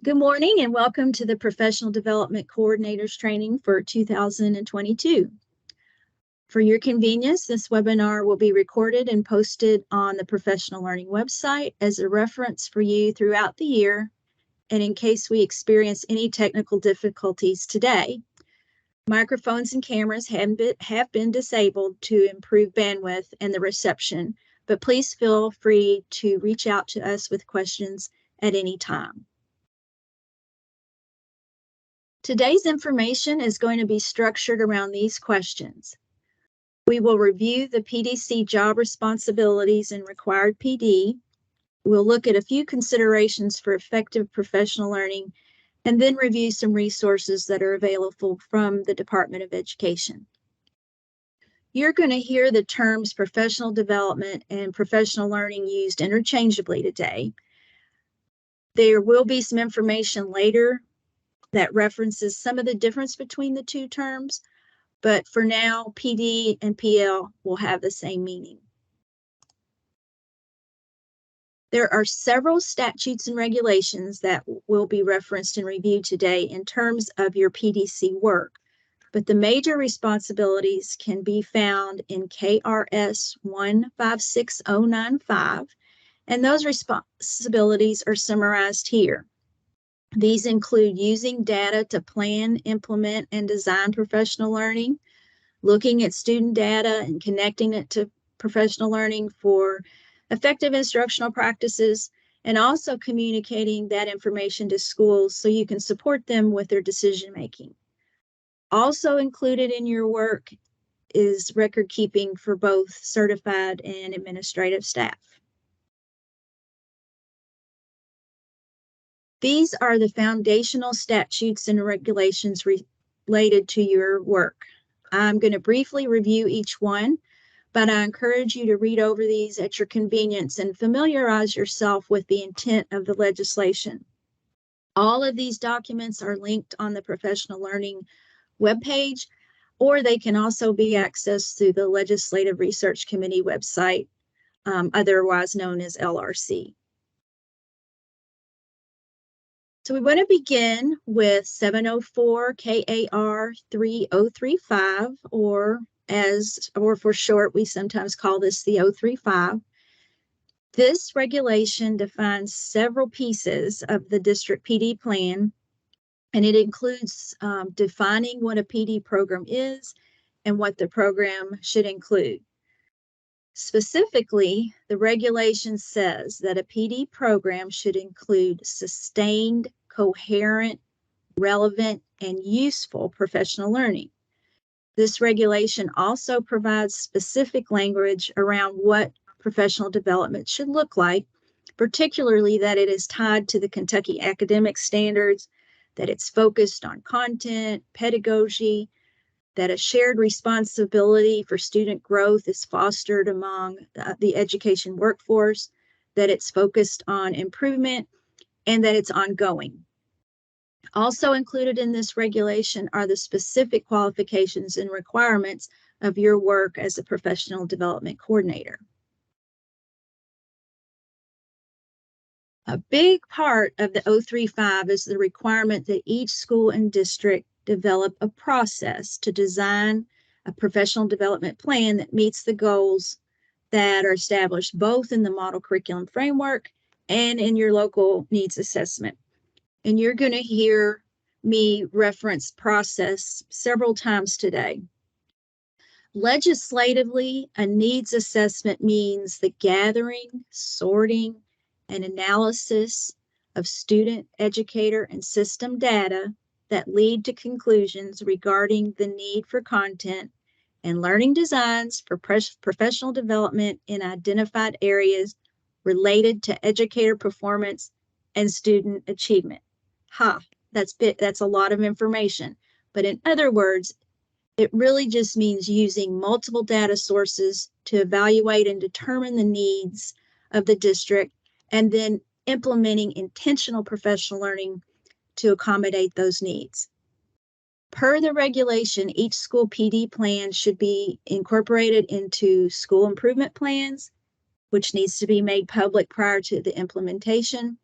Good morning and welcome to the Professional Development Coordinators Training for 2022. For your convenience, this webinar will be recorded and posted on the Professional Learning website as a reference for you throughout the year and in case we experience any technical difficulties today. Microphones and cameras have been disabled to improve bandwidth and the reception, but please feel free to reach out to us with questions at any time. Today's information is going to be structured around these questions. We will review the PDC job responsibilities and required PD. We'll look at a few considerations for effective professional learning and then review some resources that are available from the Department of Education. You're going to hear the terms professional development and professional learning used interchangeably today. There will be some information later that references some of the difference between the two terms, but for now, PD and PL will have the same meaning. There are several statutes and regulations that will be referenced and reviewed today in terms of your PDC work, but the major responsibilities can be found in KRS 156095, and those responsibilities are summarized here. These include using data to plan, implement, and design professional learning, looking at student data and connecting it to professional learning for effective instructional practices, and also communicating that information to schools so you can support them with their decision making. Also included in your work is record keeping for both certified and administrative staff. These are the foundational statutes and regulations related to your work. I'm going to briefly review each one, but I encourage you to read over these at your convenience and familiarize yourself with the intent of the legislation. All of these documents are linked on the Professional Learning webpage, or they can also be accessed through the Legislative Research Committee website, otherwise known as LRC. So we want to begin with 704 KAR 3035, or for short, we sometimes call this the 035. This regulation defines several pieces of the district PD plan, and it includes defining what a PD program is and what the program should include. Specifically, the regulation says that a PD program should include sustained, coherent, relevant, and useful professional learning. This regulation also provides specific language around what professional development should look like, particularly that it is tied to the Kentucky academic standards, that it's focused on content, pedagogy, that a shared responsibility for student growth is fostered among the education workforce, that it's focused on improvement, and that it's ongoing. Also included in this regulation are the specific qualifications and requirements of your work as a professional development coordinator. A big part of the 035 is the requirement that each school and district develop a process to design a professional development plan that meets the goals that are established both in the model curriculum framework and in your local needs assessment. And you're going to hear me reference process several times today. Legislatively, a needs assessment means the gathering, sorting, and analysis of student, educator, and system data that lead to conclusions regarding the need for content and learning designs for professional development in identified areas related to educator performance and student achievement. That's a lot of information. But in other words, it really just means using multiple data sources to evaluate and determine the needs of the district and then implementing intentional professional learning to accommodate those needs. Per the regulation, each school PD plan should be incorporated into school improvement plans, which needs to be made public prior to the implementation.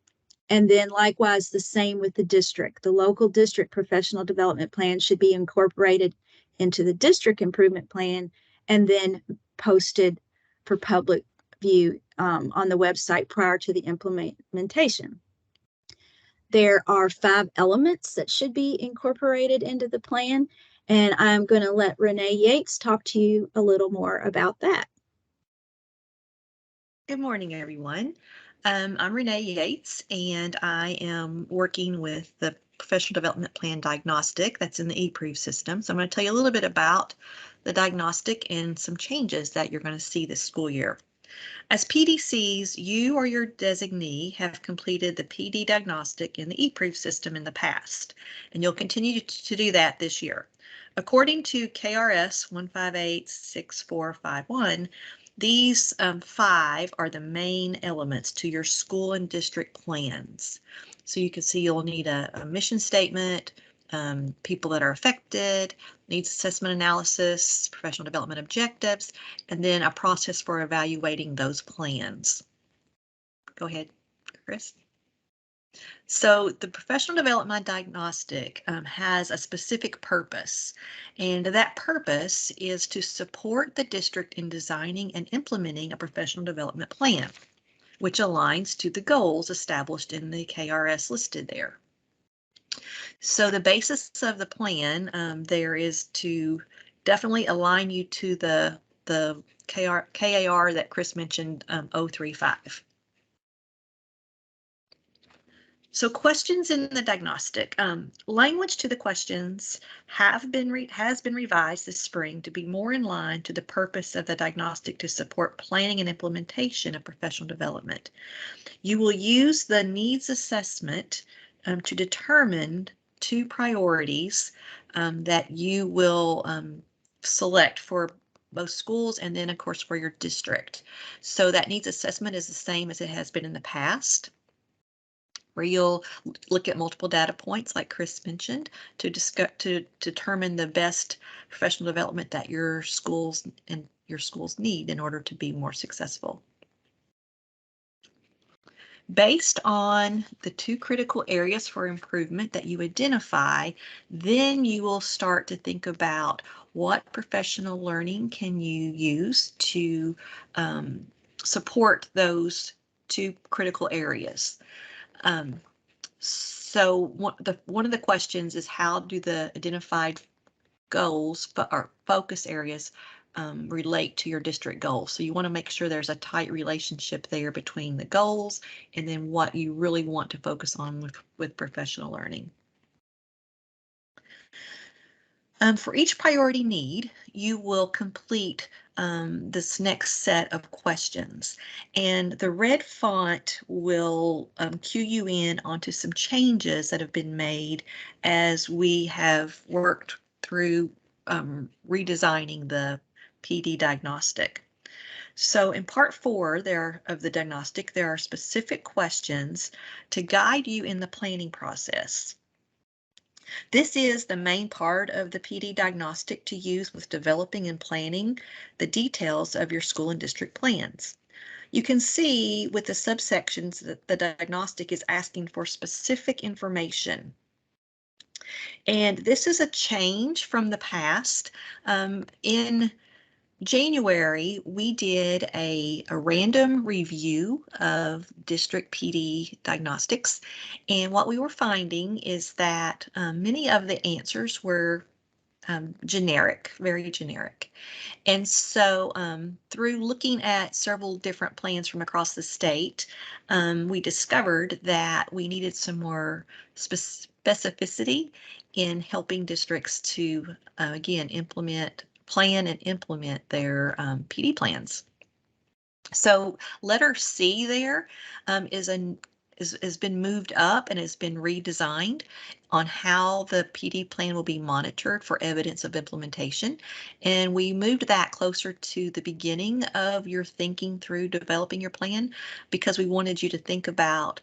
And then likewise, the same with the district. The local district professional development plan should be incorporated into the district improvement plan and then posted for public view on the website prior to the implementation. There are 5 elements that should be incorporated into the plan, and I'm going to let Renee Yates talk to you a little more about that. Good morning, everyone. I'm Renee Yates, and I am working with the Professional Development Plan Diagnostic that's in the eProve system. So I'm going to tell you a little bit about the diagnostic and some changes that you're going to see this school year. As PDCs, you or your designee have completed the PD diagnostic in the eProve system in the past, and you'll continue to do that this year. According to KRS 1586451, these 5 are the main elements to your school and district plans. So you can see you'll need a mission statement, people that are affected, needs assessment analysis, professional development objectives, and then a process for evaluating those plans. Go ahead, Chris. So the professional development diagnostic has a specific purpose, and that purpose is to support the district in designing and implementing a professional development plan, which aligns to the goals established in the KRS listed there. So the basis of the plan there is to definitely align you to the KAR that Chris mentioned, 035. So questions in the diagnostic. Language to the questions has been revised this spring to be more in line to the purpose of the diagnostic to support planning and implementation of professional development. You will use the needs assessment to determine 2 priorities that you will select for both schools and then of course for your district. So that needs assessment is the same as it has been in the past, where you'll look at multiple data points like Chris mentioned to determine the best professional development that your schools need in order to be more successful. Based on the 2 critical areas for improvement that you identify, then you will start to think about what professional learning can you use to support those 2 critical areas. So one of the questions is, how do the identified goals or focus areas relate to your district goals? So you want to make sure there's a tight relationship there between the goals and then what you really want to focus on with professional learning. For each priority need, you will complete this next set of questions, and the red font will cue you in onto some changes that have been made as we have worked through redesigning the PD diagnostic. So in part 4 of the diagnostic, there are specific questions to guide you in the planning process. This is the main part of the PD diagnostic to use with developing and planning the details of your school and district plans. You can see with the subsections that the diagnostic is asking for specific information. And this is a change from the past. In January, we did a random review of district PD diagnostics, and what we were finding is that many of the answers were generic, very generic. And so through looking at several different plans from across the state, we discovered that we needed some more specificity in helping districts to, again, plan and implement their PD plans. So letter C there has been moved up and has been redesigned on how the PD plan will be monitored for evidence of implementation. And we moved that closer to the beginning of your thinking through developing your plan, because we wanted you to think about,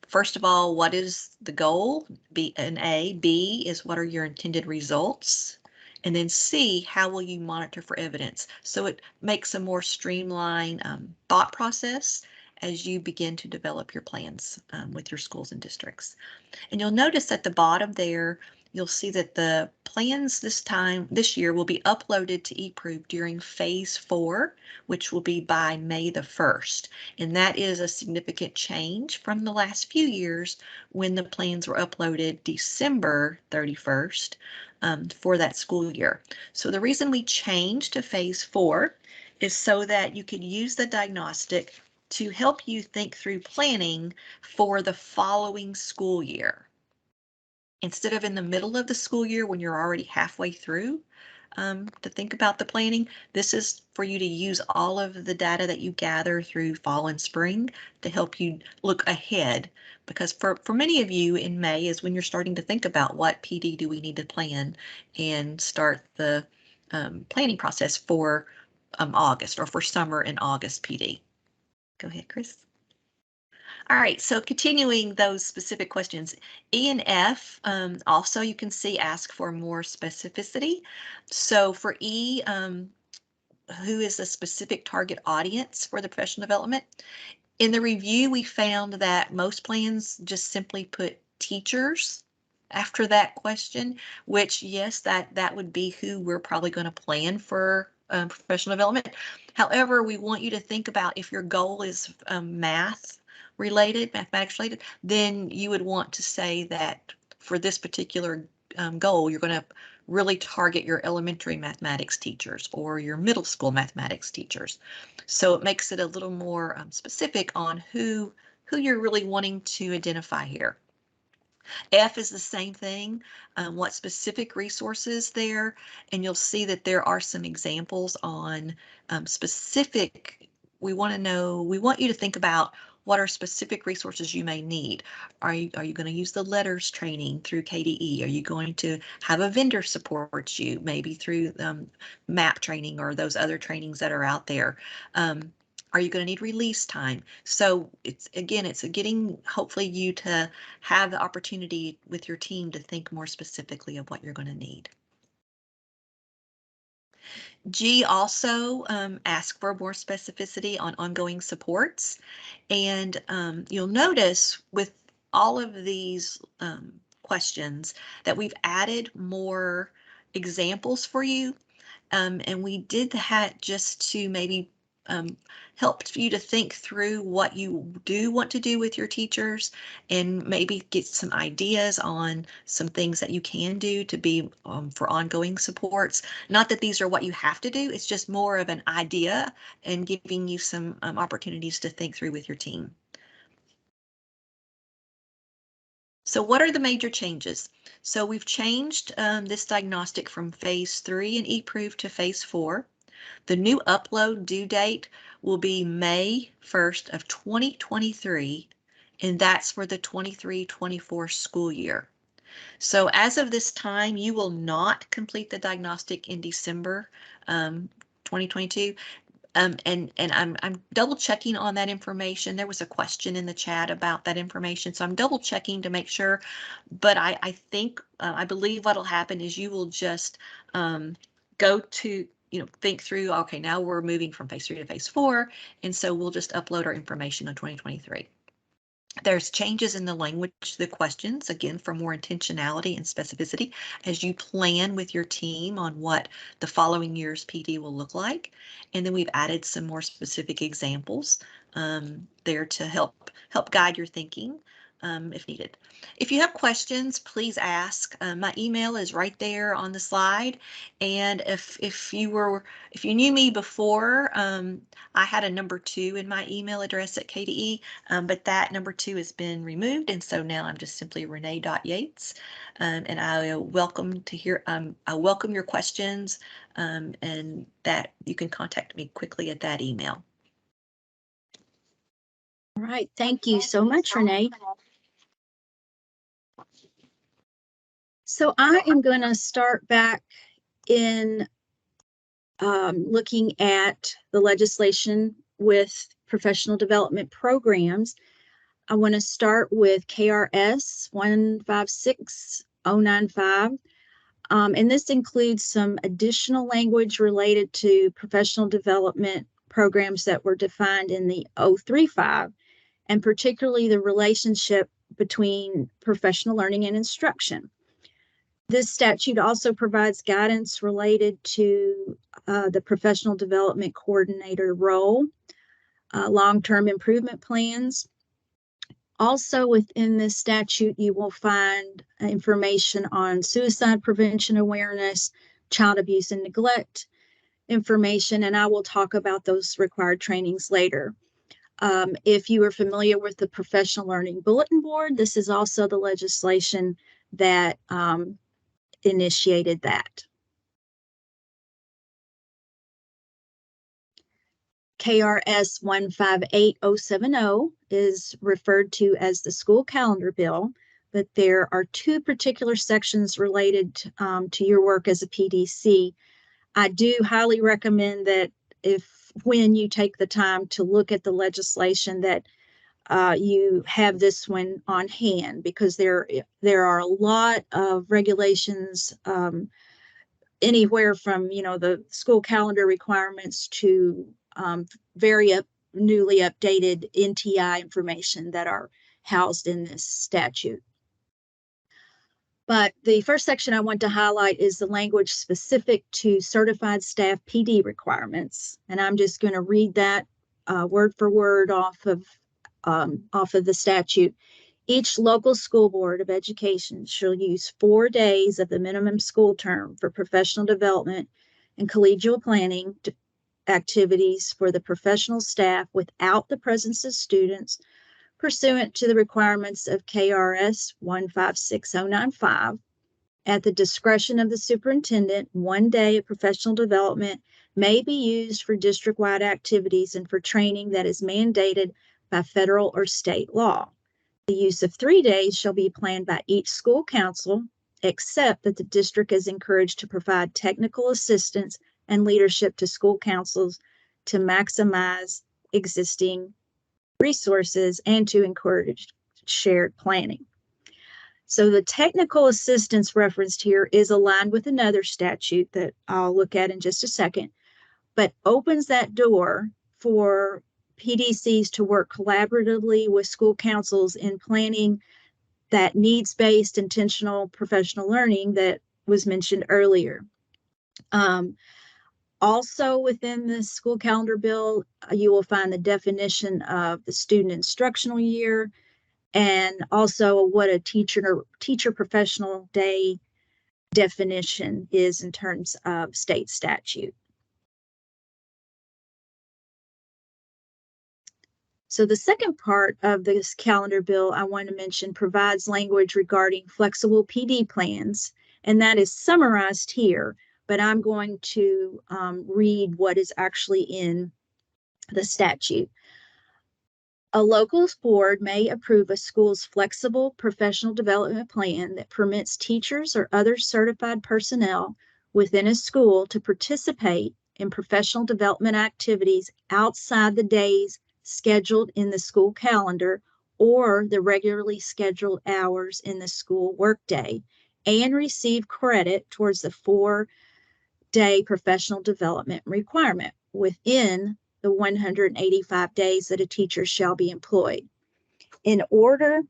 first of all, what is the goal? B and A. B is, what are your intended results? And then C, how will you monitor for evidence? So it makes a more streamlined thought process as you begin to develop your plans with your schools and districts. And you'll notice at the bottom there, you'll see that the plans this year will be uploaded to eProof during phase 4, which will be by May the 1st. And that is a significant change from the last few years when the plans were uploaded December 31st for that school year. So the reason we changed to phase 4 is so that you could use the diagnostic to help you think through planning for the following school year. Instead of in the middle of the school year when you're already halfway through to think about the planning, this is for you to use all of the data that you gather through fall and spring to help you look ahead. Because for many of you in May is when you're starting to think about what PD do we need to plan and start the planning process for August or for summer and August PD. Go ahead, Chris. All right, so continuing those specific questions, E and F, also you can see ask for more specificity. So for E, who is a specific target audience for the professional development? In the review, we found that most plans just simply put teachers after that question, which yes, that would be who we're probably going to plan for professional development. However, we want you to think about if your goal is mathematics related, then you would want to say that for this particular goal, you're going to really target your elementary mathematics teachers or your middle school mathematics teachers. So it makes it a little more specific on who you're really wanting to identify here. F is the same thing, what specific resources there, and you'll see that there are some examples on specific, we want you to think about what are specific resources you may need. Are you going to use the letters training through KDE? Are you going to have a vendor support you, maybe through MAP training or those other trainings that are out there? Are you going to need release time? So it's getting hopefully you to have the opportunity with your team to think more specifically of what you're going to need. G also ask for more specificity on ongoing supports. And you'll notice with all of these questions that we've added more examples for you. And we did that just to maybe help you to think through what you do want to do with your teachers and maybe get some ideas on some things that you can do to be for ongoing supports. Not that these are what you have to do, it's just more of an idea and giving you some opportunities to think through with your team. So what are the major changes? So we've changed this diagnostic from phase 3 in eProof to phase 4. The new upload due date will be May 1st of 2023, and that's for the 23-24 school year. So as of this time, you will not complete the diagnostic in December 2022. And I'm double checking on that information. There was a question in the chat about that information, so I'm double checking to make sure. But I think I believe what'll happen is you will just go to think through. Okay, now we're moving from phase 3 to phase 4, and so we'll just upload our information on 2023. There's changes in the language to the questions, again, for more intentionality and specificity as you plan with your team on what the following year's PD will look like. And then we've added some more specific examples there to help guide your thinking if needed. If you have questions, please ask. My email is right there on the slide. And if you knew me before, I had a number 2 in my email address at KDE, but that number 2 has been removed, and so now I'm just simply Renee.Yates, and I welcome to hear. I welcome your questions, and that you can contact me quickly at that email. All right, thank you so much, Renee. So I am going to start back in looking at the legislation with professional development programs. I want to start with KRS 156095. And this includes some additional language related to professional development programs that were defined in the 035, and particularly the relationship between professional learning and instruction. This statute also provides guidance related to the professional development coordinator role, long-term improvement plans. Also within this statute, you will find information on suicide prevention awareness, child abuse and neglect information, and I will talk about those required trainings later. If you are familiar with the Professional Learning Bulletin Board, this is also the legislation that initiated that. KRS 158070 is referred to as the school calendar bill, but there are two particular sections related to your work as a PDC. I do highly recommend that when you take the time to look at the legislation, that you have this one on hand, because there are a lot of regulations, anywhere from the school calendar requirements to very newly updated NTI information that are housed in this statute. But the first section I want to highlight is the language specific to certified staff PD requirements. And I'm just going to read that word for word off of the statute. Each local school board of education shall use 4 days of the minimum school term for professional development and collegial planning activities for the professional staff without the presence of students, pursuant to the requirements of KRS 156095. At the discretion of the superintendent, 1 day of professional development may be used for district-wide activities and for training that is mandated by federal or state law. The use of 3 days shall be planned by each school council, except that the district is encouraged to provide technical assistance and leadership to school councils to maximize existing resources and to encourage shared planning. So the technical assistance referenced here is aligned with another statute that I'll look at in just a second, but opens that door for PDCs to work collaboratively with school councils in planning that needs-based intentional professional learning that was mentioned earlier. Also within the school calendar bill, you will find the definition of the student instructional year, and also what a teacher professional day definition is in terms of state statute. So the second part of this calendar bill I want to mention provides language regarding flexible PD plans, and that is summarized here, but I'm going to read what is actually in the statute. A local board may approve a school's flexible professional development plan that permits teachers or other certified personnel within a school to participate in professional development activities outside the days scheduled in the school calendar or the regularly scheduled hours in the school workday, and receive credit towards the 4-day professional development requirement within the 185 days that a teacher shall be employed. In order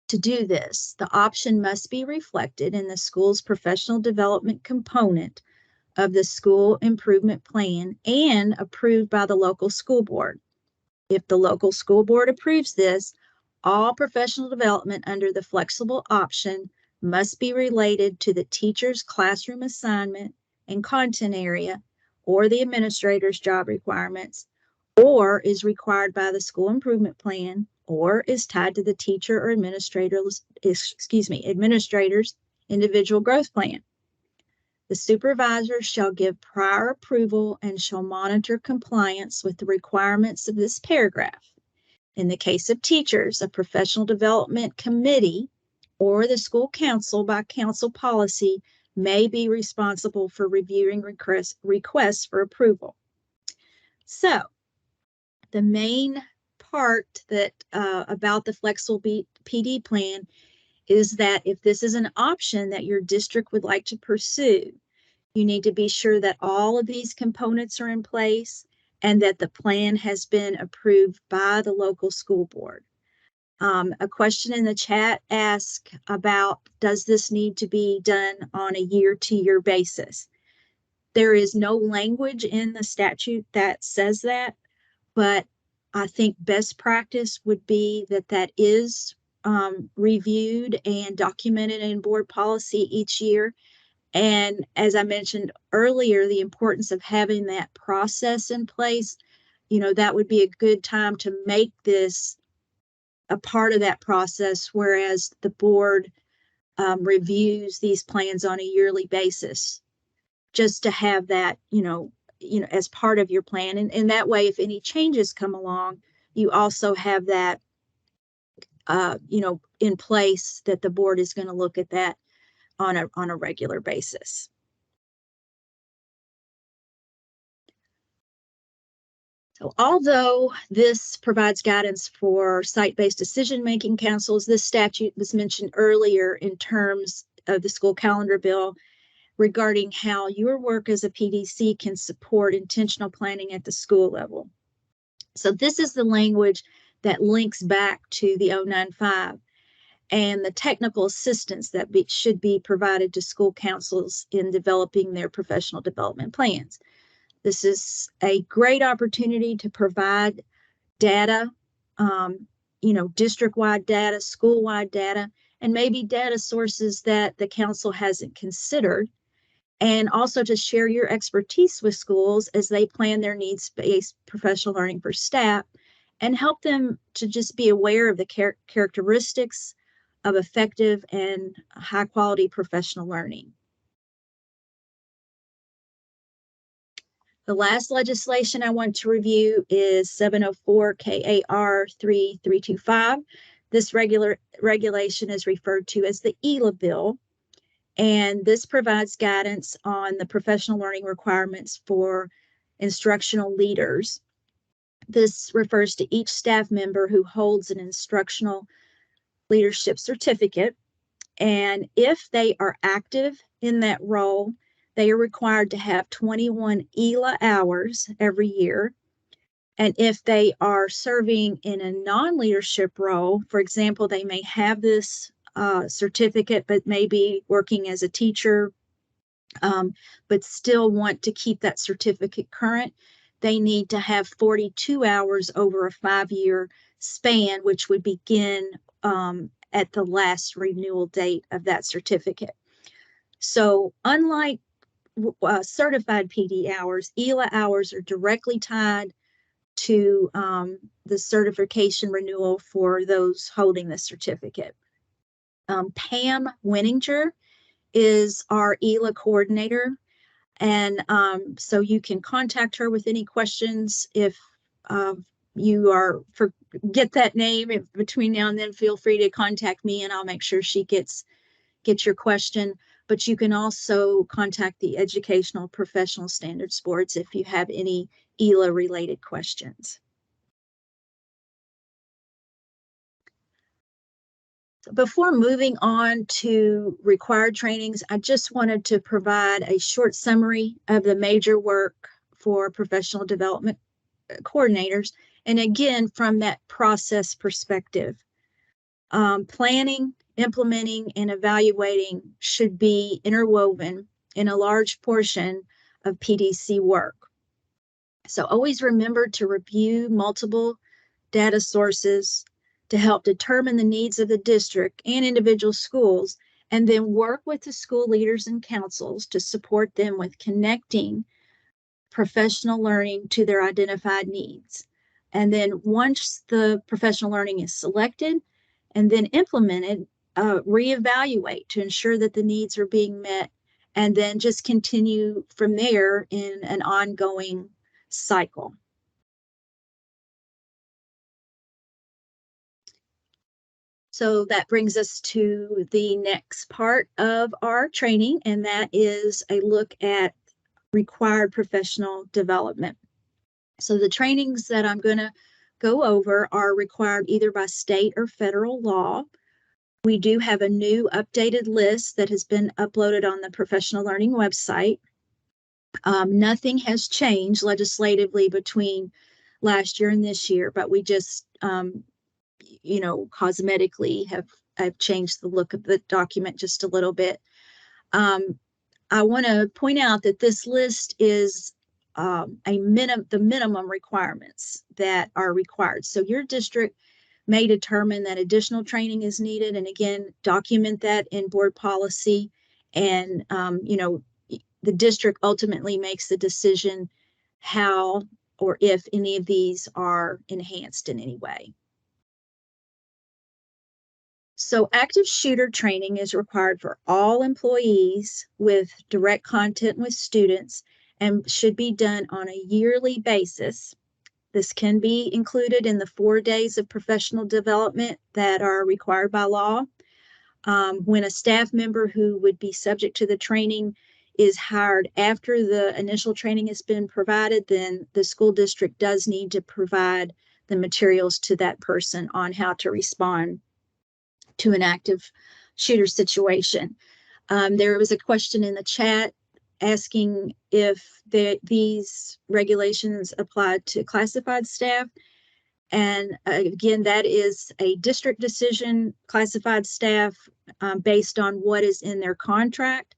to do this, the option must be reflected in the school's professional development component of the school improvement plan and approved by the local school board. If the local school board approves this, all professional development under the flexible option must be related to the teacher's classroom assignment and content area, or the administrator's job requirements, or is required by the school improvement plan, or is tied to the teacher or administrator's individual growth plan. The supervisor shall give prior approval and shall monitor compliance with the requirements of this paragraph. In the case of teachers, a professional development committee or the school council by council policy may be responsible for reviewing requests for approval. So the main part that about the flexible PD plan is that if this is an option that your district would like to pursue, you need to be sure that all of these components are in place and that the plan has been approved by the local school board. A question in the chat asks about, does this need to be done on a year-to-year basis? There is no language in the statute that says that, but I think best practice would be that that is reviewed and documented in board policy each year. And as I mentioned earlier, the importance of having that process in place, that would be a good time to make this a part of that process, whereas the board reviews these plans on a yearly basis, just to have that, as part of your plan. And that way, if any changes come along, you also have that, in place, that the board is going to look at that on a regular basis. So although this provides guidance for site-based decision-making councils, this statute was mentioned earlier in terms of the school calendar bill regarding how your work as a PDC can support intentional planning at the school level. So this is the language that links back to the 095 and the technical assistance that should be provided to school councils in developing their professional development plans. This is a great opportunity to provide data, district-wide data, school-wide data, and maybe data sources that the council hasn't considered, and also to share your expertise with schools as they plan their needs-based professional learning for staff, and help them to just be aware of the characteristics of effective and high-quality professional learning. The last legislation I want to review is 704 KAR 3325. This regulation is referred to as the ELA bill, and this provides guidance on the professional learning requirements for instructional leaders. This refers to each staff member who holds an instructional leadership certificate, and if they are active in that role, they are required to have 21 ELA hours every year. And if they are serving in a non-leadership role, for example, they may have this certificate, but may be working as a teacher, but still want to keep that certificate current, they need to have 42 hours over a 5-year span, which would begin at the last renewal date of that certificate. So unlike certified PD hours, ELA hours are directly tied to the certification renewal for those holding the certificate. Pam Winninger is our ELA coordinator, and so you can contact her with any questions. If you forget that name, between now and then, feel free to contact me and I'll make sure she gets your question. But you can also contact the Educational Professional Standards Boards if you have any ELA related questions. Before moving on to required trainings, I just wanted to provide a short summary of the major work for professional development coordinators. And again, from that process perspective, planning, implementing, and evaluating should be interwoven in a large portion of PDC work. So always remember to review multiple data sources to help determine the needs of the district and individual schools, and then work with the school leaders and councils to support them with connecting professional learning to their identified needs. And then once the professional learning is selected and then implemented, reevaluate to ensure that the needs are being met, and then just continue from there in an ongoing cycle. So that brings us to the next part of our training, and that is a look at required professional development. So the trainings that I'm going to go over are required either by state or federal law. We do have a new updated list that has been uploaded on the professional learning website. Nothing has changed legislatively between last year and this year, but we just, cosmetically have changed the look of the document just a little bit. I want to point out that this list is the minimum requirements that are required. So your district may determine that additional training is needed, and again, document that in board policy. And the district ultimately makes the decision how or if any of these are enhanced in any way. So active shooter training is required for all employees with direct contact with students and should be done on a yearly basis. This can be included in the 4 days of professional development that are required by law. When a staff member who would be subject to the training is hired after the initial training has been provided, then the school district does need to provide the materials to that person on how to respond to an active shooter situation. There was a question in the chat asking if these regulations apply to classified staff. And again, that is a district decision, classified staff, based on what is in their contract.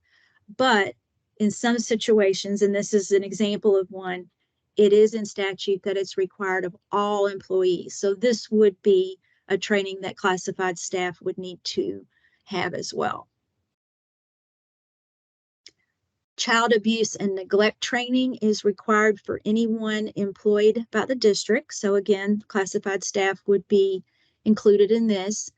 But in some situations, and this is an example of one, it is in statute that it's required of all employees. So this would be a training that classified staff would need to have as well. Child abuse and neglect training is required for anyone employed by the district. So again, classified staff would be included in this.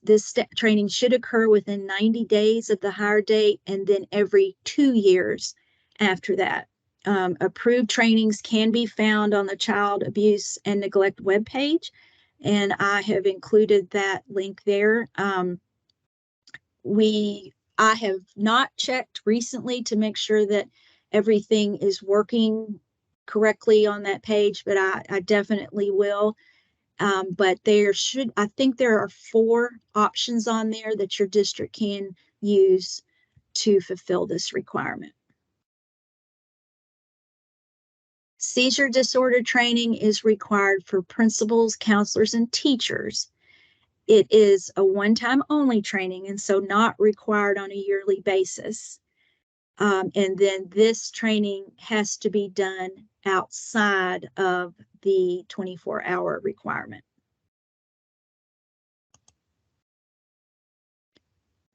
This training should occur within 90 days of the hire date and then every 2 years after that. Approved trainings can be found on the Child Abuse and Neglect webpage, and I have included that link there. I have not checked recently to make sure that everything is working correctly on that page, but I definitely will. But I think there are 4 options on there that your district can use to fulfill this requirement. Seizure disorder training is required for principals, counselors, and teachers. It is a one-time only training, and so not required on a yearly basis. And then this training has to be done outside of the 24-hour requirement.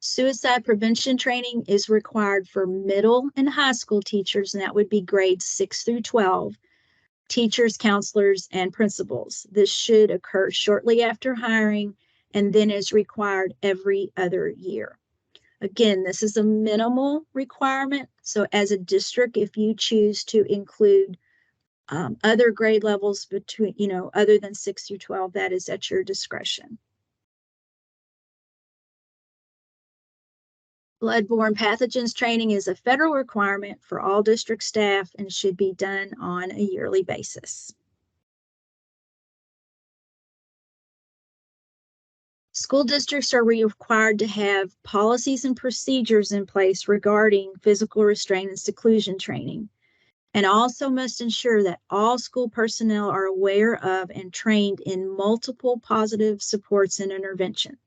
Suicide prevention training is required for middle and high school teachers, and that would be grades 6 through 12, teachers, counselors, and principals. This should occur shortly after hiring and then is required every other year. Again, this is a minimal requirement. So as a district, if you choose to include other grade levels between, other than 6 through 12, that is at your discretion. Bloodborne pathogens training is a federal requirement for all district staff and should be done on a yearly basis. School districts are required to have policies and procedures in place regarding physical restraint and seclusion training, and also must ensure that all school personnel are aware of and trained in multiple positive supports and interventions.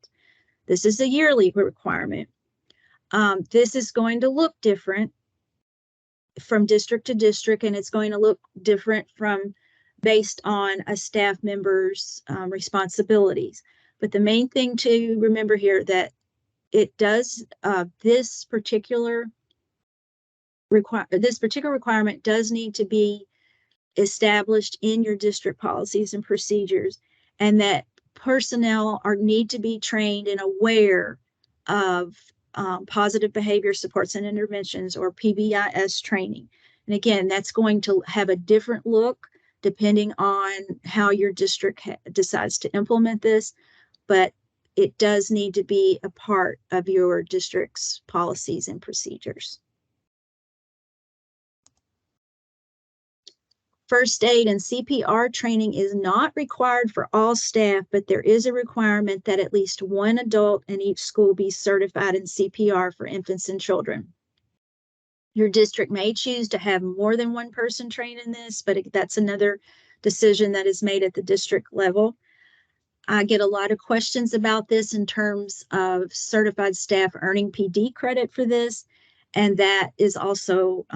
This is a yearly requirement. This is going to look different from district to district, and it's going to look different based on a staff member's responsibilities. But the main thing to remember here that it does this particular requirement does need to be established in your district policies and procedures, and that personnel need to be trained and aware of positive behavior supports and interventions, or PBIS training. And again, that's going to have a different look depending on how your district decides to implement this, but it does need to be a part of your district's policies and procedures. First aid and CPR training is not required for all staff, but there is a requirement that at least one adult in each school be certified in CPR for infants and children. Your district may choose to have more than one person trained in this, but that's another decision that is made at the district level. I get a lot of questions about this in terms of certified staff earning PD credit for this, and that is also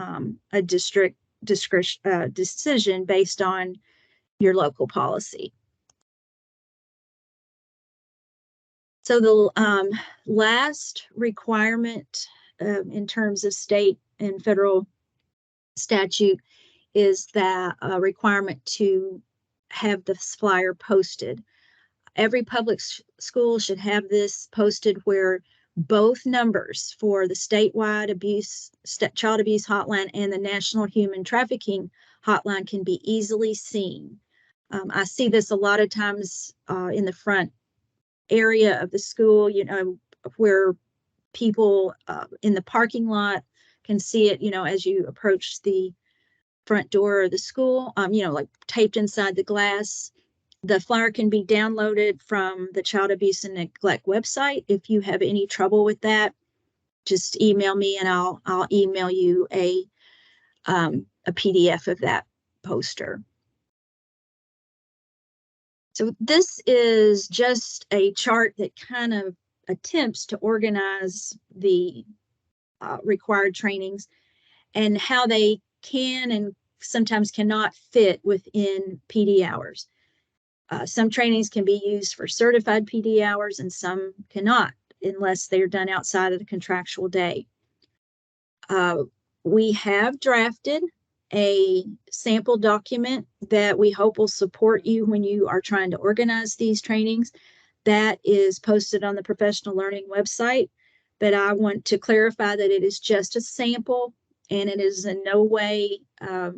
a district decision based on your local policy. So the last requirement in terms of state and federal statute is that requirement to have the flyer posted. Every public school should have this posted where both numbers for the statewide child abuse hotline and the national human trafficking hotline can be easily seen. I see this a lot of times in the front area of the school, where people in the parking lot can see it, as you approach the front door of the school, like taped inside the glass. The flyer can be downloaded from the Child Abuse and Neglect website. If you have any trouble with that, just email me and I'll email you a PDF of that poster. So this is just a chart that kind of attempts to organize the required trainings and how they can and sometimes cannot fit within PD hours. Some trainings can be used for certified PD hours and some cannot unless they're done outside of the contractual day. We have drafted a sample document that we hope will support you when you are trying to organize these trainings. That is posted on the Professional Learning website, but I want to clarify that it is just a sample and it is in no way, a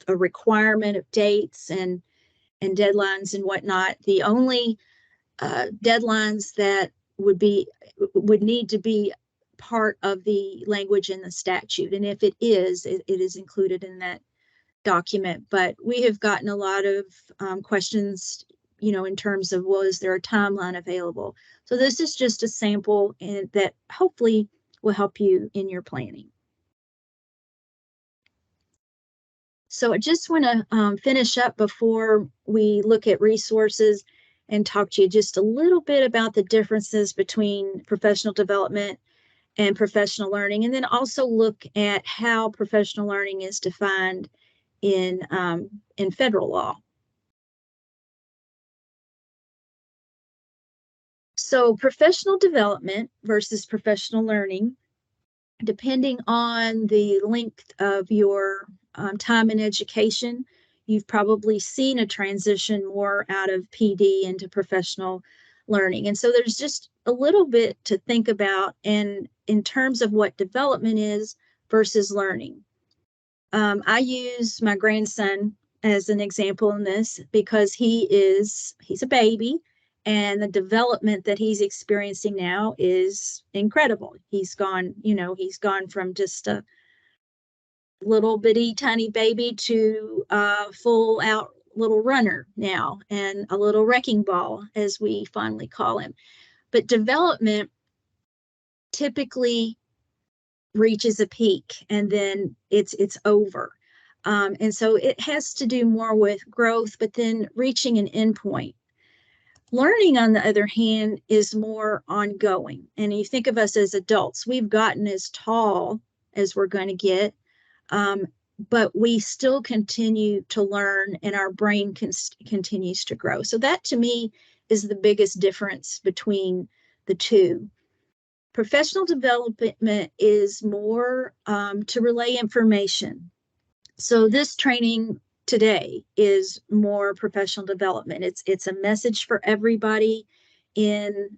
requirement of dates and deadlines and whatnot. The only deadlines that would need to be part of the language in the statute, and if it is included in that document. But we have gotten a lot of questions, in terms of, well, is there a timeline available? So this is just a sample, and that hopefully will help you in your planning. So I just want to finish up before we look at resources and talk to you just a little bit about the differences between professional development and professional learning, and then also look at how professional learning is defined in federal law. So professional development versus professional learning, depending on the length of your time in education, you've probably seen a transition more out of PD into professional learning. And so there's just a little bit to think about and in terms of what development is versus learning. I use my grandson as an example in this because he's a baby, and the development that he's experiencing now is incredible. He's gone from just a little bitty tiny baby to a full out little runner now, and a little wrecking ball, as we fondly call him. But development typically reaches a peak and then it's over. And so it has to do more with growth, but then reaching an endpoint. Learning, on the other hand, is more ongoing. And you think of us as adults, we've gotten as tall as we're going to get, but we still continue to learn and our brain continues to grow. So that, to me, is the biggest difference between the two. Professional development is more to relay information. So this training today is more professional development. It's a message for everybody in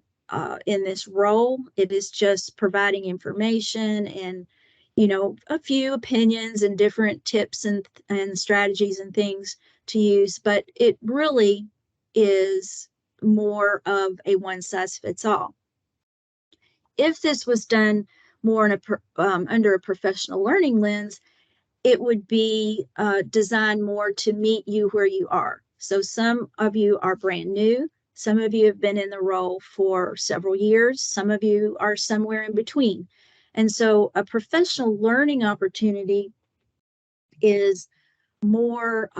this role. It is just providing information and a few opinions and different tips and strategies and things to use, but it really is more of a one-size-fits-all. If this was done more in under a professional learning lens, it would be designed more to meet you where you are. So some of you are brand new. Some of you have been in the role for several years. Some of you are somewhere in between. And so a professional learning opportunity is more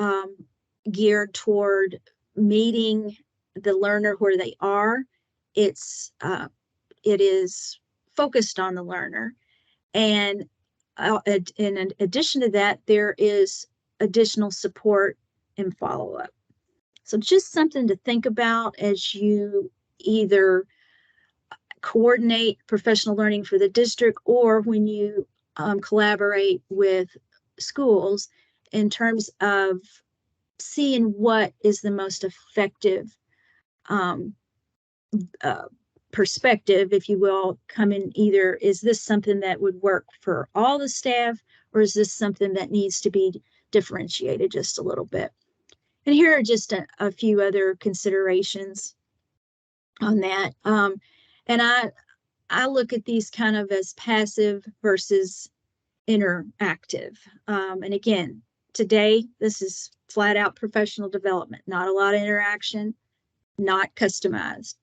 geared toward meeting the learner where they are. It is focused on the learner. And in addition to that, there is additional support and follow-up. So just something to think about as you either coordinate professional learning for the district or when you collaborate with schools in terms of seeing what is the most effective um, perspective, if you will, come in. Either is this something that would work for all the staff, or is this something that needs to be differentiated just a little bit? And here are just a few other considerations on that. And I look at these kind of as passive versus interactive. And again, today, this is flat out professional development, not a lot of interaction, not customized.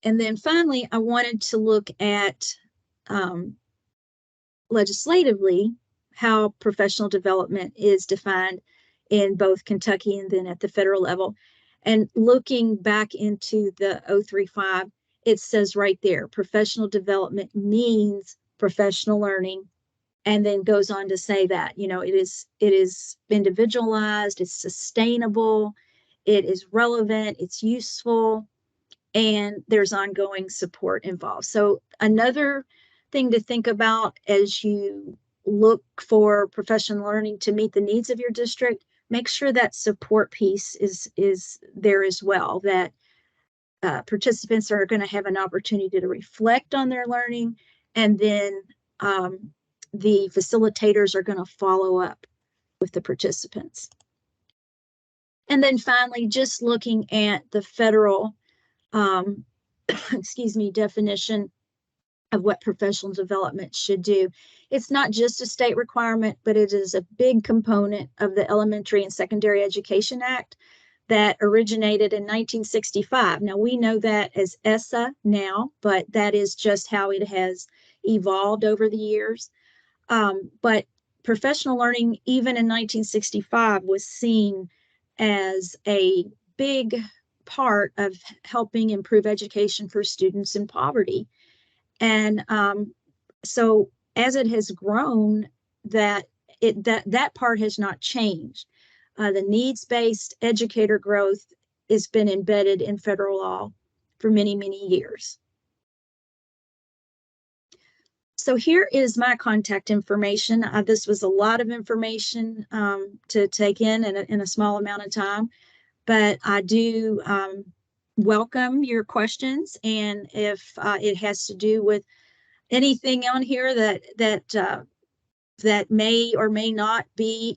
And then finally, I wanted to look at legislatively how professional development is defined in both Kentucky and then at the federal level. And looking back into the 035, it says right there, professional development means professional learning, and then goes on to say that, you know, it is individualized, it's sustainable, it is relevant, it's useful, and there's ongoing support involved. So another thing to think about as you look for professional learning to meet the needs of your district, make sure that support piece is there as well, that participants are going to have an opportunity to reflect on their learning, and then the facilitators are going to follow up with the participants. And then finally, just looking at the federal excuse me, definition of what professional development should do. It's not just a state requirement, but it is a big component of the Elementary and Secondary Education Act that originated in 1965. Now, we know that as ESSA now, but that is just how it has evolved over the years. But professional learning, even in 1965, was seen as a big part of helping improve education for students in poverty. And so as it has grown, that part has not changed. The needs-based educator growth has been embedded in federal law for many, many years. So here is my contact information. This was a lot of information to take in a small amount of time, but I do welcome your questions. And if it has to do with anything on here that may or may not be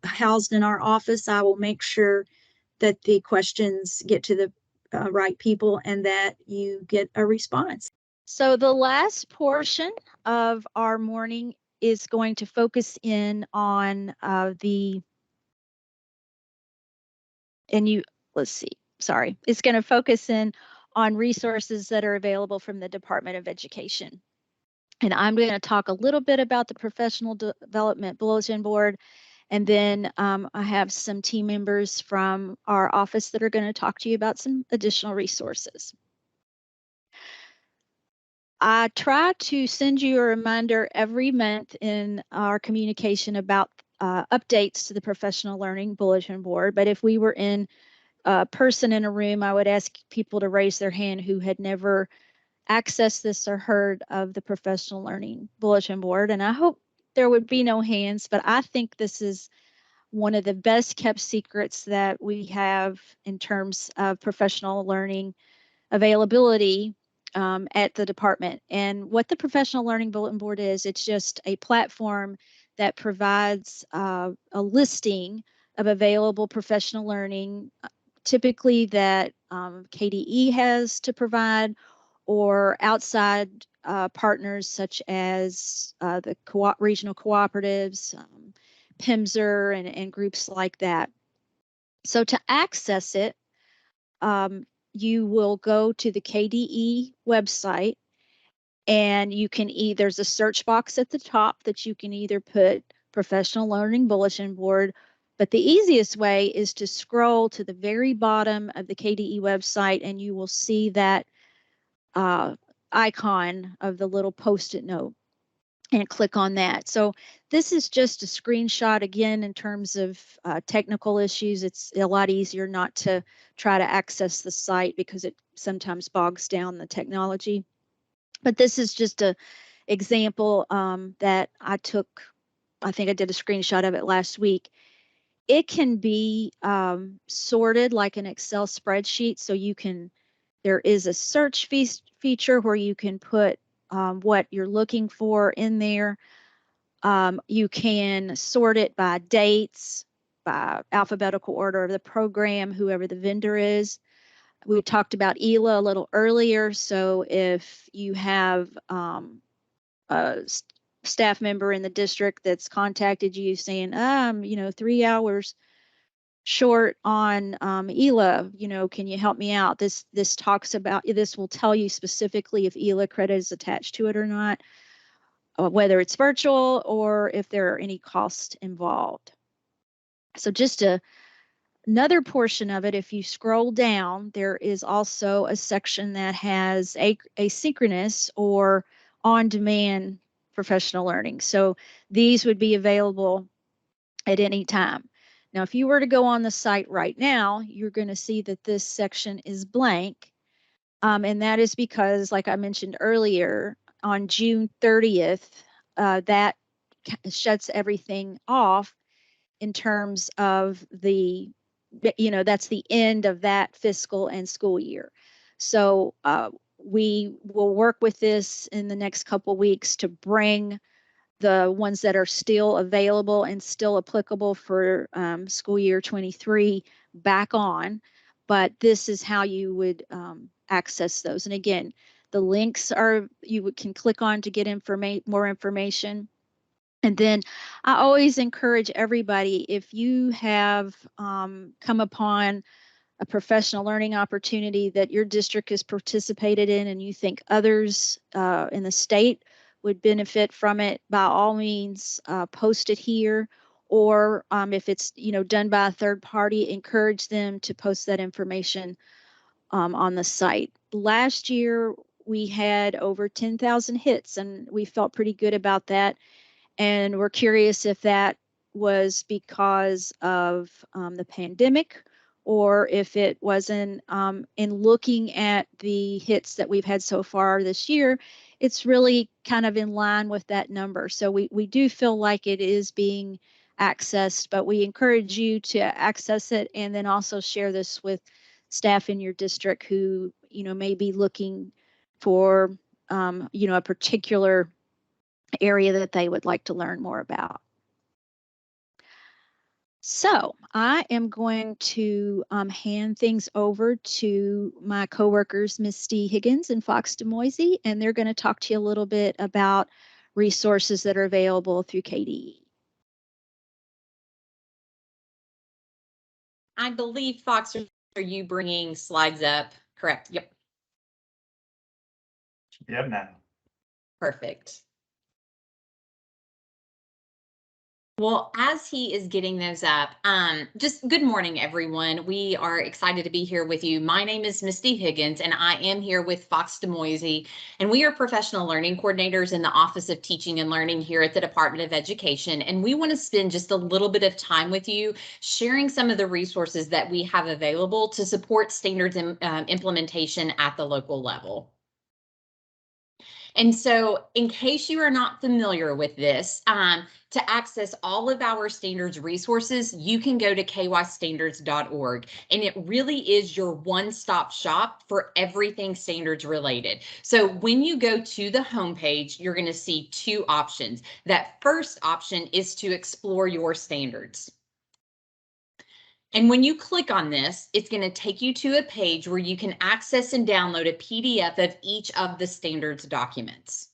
housed in our office, I will make sure that the questions get to the right people and that you get a response. So the last portion of our morning is going to focus in on it's going to focus in on resources that are available from the Department of Education. And I'm going to talk a little bit about the Professional Development Bulletin Board. And then I have some team members from our office that are going to talk to you about some additional resources. I try to send you a reminder every month in our communication about updates to the Professional Learning Bulletin Board. But if we were in person in a room, I would ask people to raise their hand who had never accessed this or heard of the Professional Learning Bulletin Board. And I hope there would be no hands, but I think this is one of the best kept secrets that we have in terms of professional learning availability at the department. And what the Professional Learning Bulletin Board is, it's just a platform that provides a listing of available professional learning, typically that KDE has to provide, or outside partners such as the regional cooperatives, PIMSR, and groups like that. So to access it, you will go to the KDE website, and you can there's a search box at the top that you can either put Professional Learning Bulletin Board, but the easiest way is to scroll to the very bottom of the KDE website, and you will see that icon of the little Post-it note, and click on that. So this is just a screenshot again in terms of technical issues. It's a lot easier not to try to access the site because it sometimes bogs down the technology. But this is just a example that I took. I think I did a screenshot of it last week. It can be sorted like an Excel spreadsheet. So there is a search feature where you can put what you're looking for in there. You can sort it by dates, by alphabetical order of the program, whoever the vendor is. We talked about ELA a little earlier. So if you have a staff member in the district that's contacted you saying, 3 hours short on ELA, can you help me out? This will tell you specifically if ELA credit is attached to it or not, whether it's virtual or if there are any costs involved. So just another portion of it, if you scroll down, there is also a section that has asynchronous or on-demand professional learning. So these would be available at any time. Now, if you were to go on the site right now, you're going to see that this section is blank. And that is because, like I mentioned earlier, on June 30th, that shuts everything off in terms of that's the end of that fiscal and school year. So we will work with this in the next couple weeks to bring the ones that are still available and still applicable for school year 23 back on. But this is how you would access those. And again, the links can click on to get more information. And then I always encourage everybody, if you have come upon a professional learning opportunity that your district has participated in and you think others in the state would benefit from it, by all means, post it here. Or if it's done by a third party, encourage them to post that information on the site. Last year, we had over 10,000 hits, and we felt pretty good about that. And we're curious if that was because of the pandemic, or if it wasn't. In looking at the hits that we've had so far this year, it's really kind of in line with that number. So we do feel like it is being accessed, but we encourage you to access it and then also share this with staff in your district who may be looking for a particular area that they would like to learn more about. So I am going to hand things over to my coworkers, Misty Higgins and Fox Demoisey, and they're going to talk to you a little bit about resources that are available through KDE. I believe, Fox, are you bringing slides up? Correct. Yep. Yep, now. Perfect. Well, as he is getting those up, just good morning, everyone. We are excited to be here with you. My name is Misty Higgins, and I am here with Fox Demoisey, and we are professional learning coordinators in the Office of Teaching and Learning here at the Department of Education. And we want to spend just a little bit of time with you sharing some of the resources that we have available to support standards implementation at the local level. And so, in case you are not familiar with this, to access all of our standards resources, you can go to kystandards.org, and it really is your one-stop shop for everything standards related. So when you go to the homepage, you're going to see two options. That first option is to explore your standards. And when you click on this, it's going to take you to a page where you can access and download a PDF of each of the standards documents.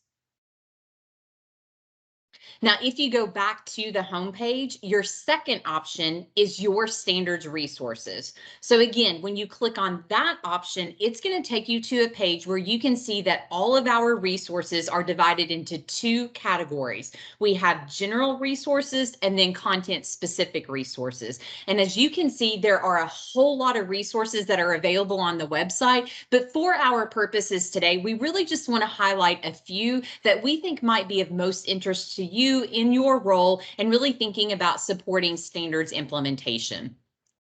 Now, if you go back to the homepage, your second option is your standards resources. So again, when you click on that option, it's going to take you to a page where you can see that all of our resources are divided into two categories. We have general resources and then content specific resources. And as you can see, there are a whole lot of resources that are available on the website. But for our purposes today, we really just want to highlight a few that we think might be of most interest to you in your role and really thinking about supporting standards implementation.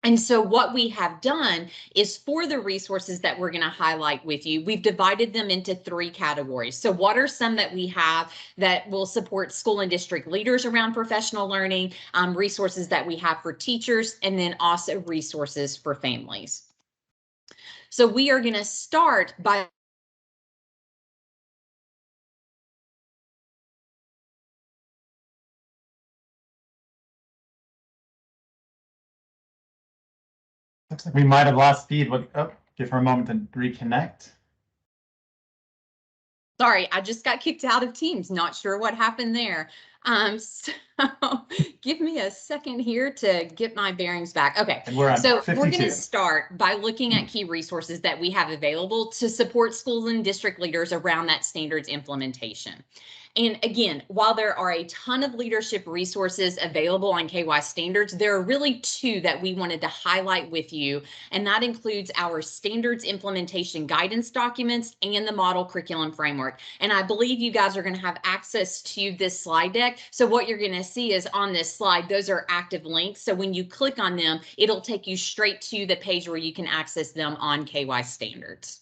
And so what we have done is for the resources that we're going to highlight with you, we've divided them into three categories. So what are some that we have that will support school and district leaders around professional learning, resources that we have for teachers, and then also resources for families. So we are going to start by Looks like we might have lost feed. Give her a moment to reconnect. Sorry, I just got kicked out of Teams. Not sure what happened there. So give me a second here to get my bearings back. Okay, And we're on so 52. we're going to start by looking at key resources that we have available to support schools and district leaders around that standards implementation. And again, while there are a ton of leadership resources available on KY Standards, there are really two that we wanted to highlight with you, and that includes our standards implementation guidance documents and the model curriculum framework. And I believe you guys are going to have access to this slide deck. So what you're going to see is on this slide, those are active links. So when you click on them, it'll take you straight to the page where you can access them on KY Standards.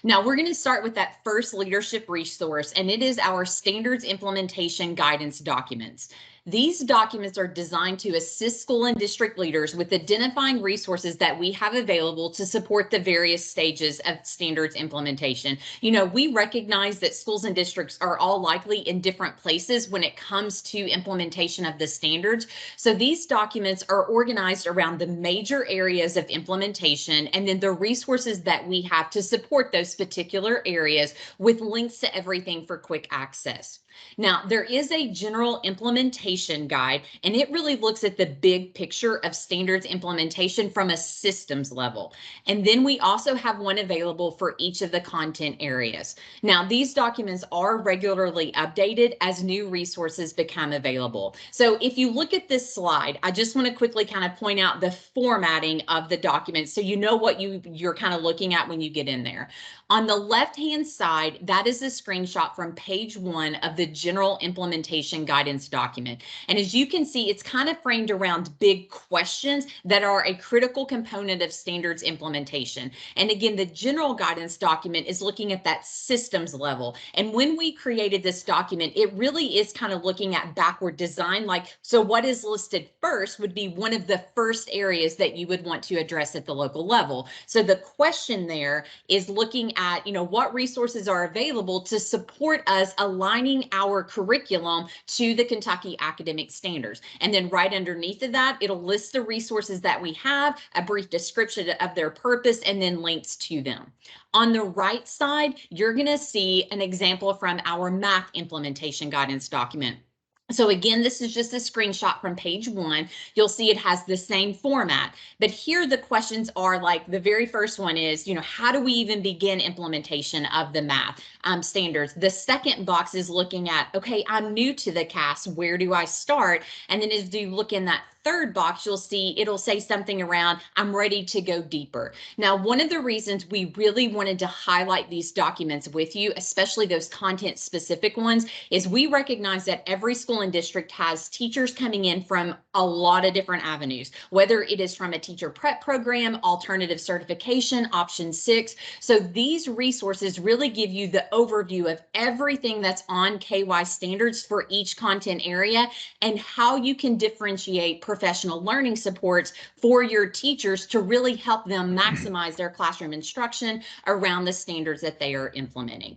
Now we're going to start with that first leadership resource, and it is our standards implementation guidance documents. These documents are designed to assist school and district leaders with identifying resources that we have available to support the various stages of standards implementation. You know, we recognize that schools and districts are all likely in different places when it comes to implementation of the standards. So these documents are organized around the major areas of implementation and then the resources that we have to support those particular areas with links to everything for quick access. Now, there is a general implementation guide, and it really looks at the big picture of standards implementation from a systems level. And then we also have one available for each of the content areas. Now, these documents are regularly updated as new resources become available. So if you look at this slide, I just want to quickly kind of point out the formatting of the documents so you know what you're kind of looking at when you get in there. On the left-hand side, that is a screenshot from page 1 of the general implementation guidance document. And as you can see, it's kind of framed around big questions that are a critical component of standards implementation. And again, the general guidance document is looking at that systems level. And when we created this document, it really is kind of looking at backward design. Like, so what is listed first would be one of the first areas that you would want to address at the local level. So the question there is looking at, you know, what resources are available to support us aligning our curriculum to the Kentucky academic standards. And then right underneath of that, it'll list the resources that we have, a brief description of their purpose, and then links to them. On the right side, you're going to see an example from our math implementation guidance document. So again, this is just a screenshot from page 1. You'll see it has the same format, but here the questions are like the very first one is, you know, how do we even begin implementation of the math standards? The second box is looking at, okay, I'm new to the CAS, where do I start? And then as you look in that third box, you'll see it'll say something around, I'm ready to go deeper. Now, one of the reasons we really wanted to highlight these documents with you, especially those content specific ones, is we recognize that every school and district has teachers coming in from a lot of different avenues, whether it is from a teacher prep program, alternative certification, option 6. So these resources really give you the overview of everything that's on KY standards for each content area and how you can differentiate professional learning supports for your teachers to really help them maximize their classroom instruction around the standards that they are implementing.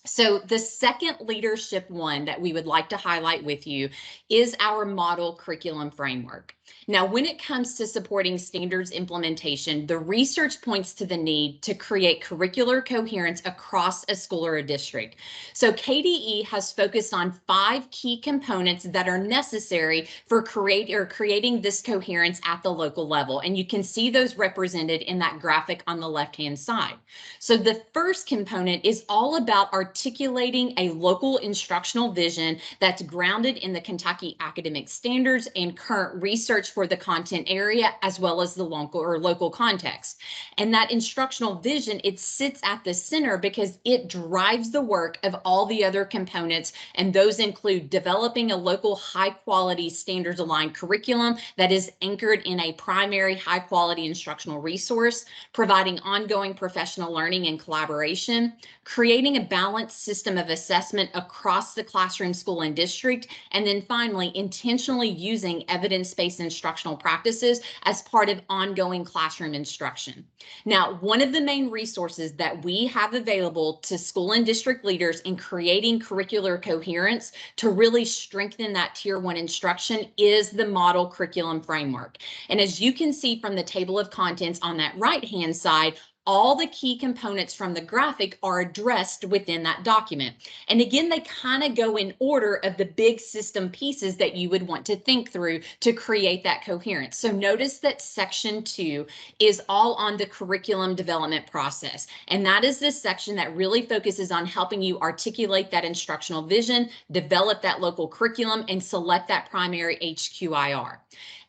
So the second leadership one that we would like to highlight with you is our model curriculum framework. Now, when it comes to supporting standards implementation, the research points to the need to create curricular coherence across a school or a district. So KDE has focused on 5 key components that are necessary for creating this coherence at the local level. And you can see those represented in that graphic on the left-hand side. So the first component is all about articulating a local instructional vision that's grounded in the Kentucky academic standards and current research for the content area, as well as the local context. And that instructional vision, it sits at the center because it drives the work of all the other components. And those include developing a local high quality standards aligned curriculum that is anchored in a primary high quality instructional resource, providing ongoing professional learning and collaboration, creating a balanced system of assessment across the classroom, school, and district, and then finally, intentionally using evidence-based instructional practices as part of ongoing classroom instruction. Now, one of the main resources that we have available to school and district leaders in creating curricular coherence to really strengthen that Tier 1 instruction is the model curriculum framework. And as you can see from the table of contents on that right-hand side, all the key components from the graphic are addressed within that document. And again, they kind of go in order of the big system pieces that you would want to think through to create that coherence. So notice that section 2 is all on the curriculum development process. And that is this section that really focuses on helping you articulate that instructional vision, develop that local curriculum, and select that primary HQIR.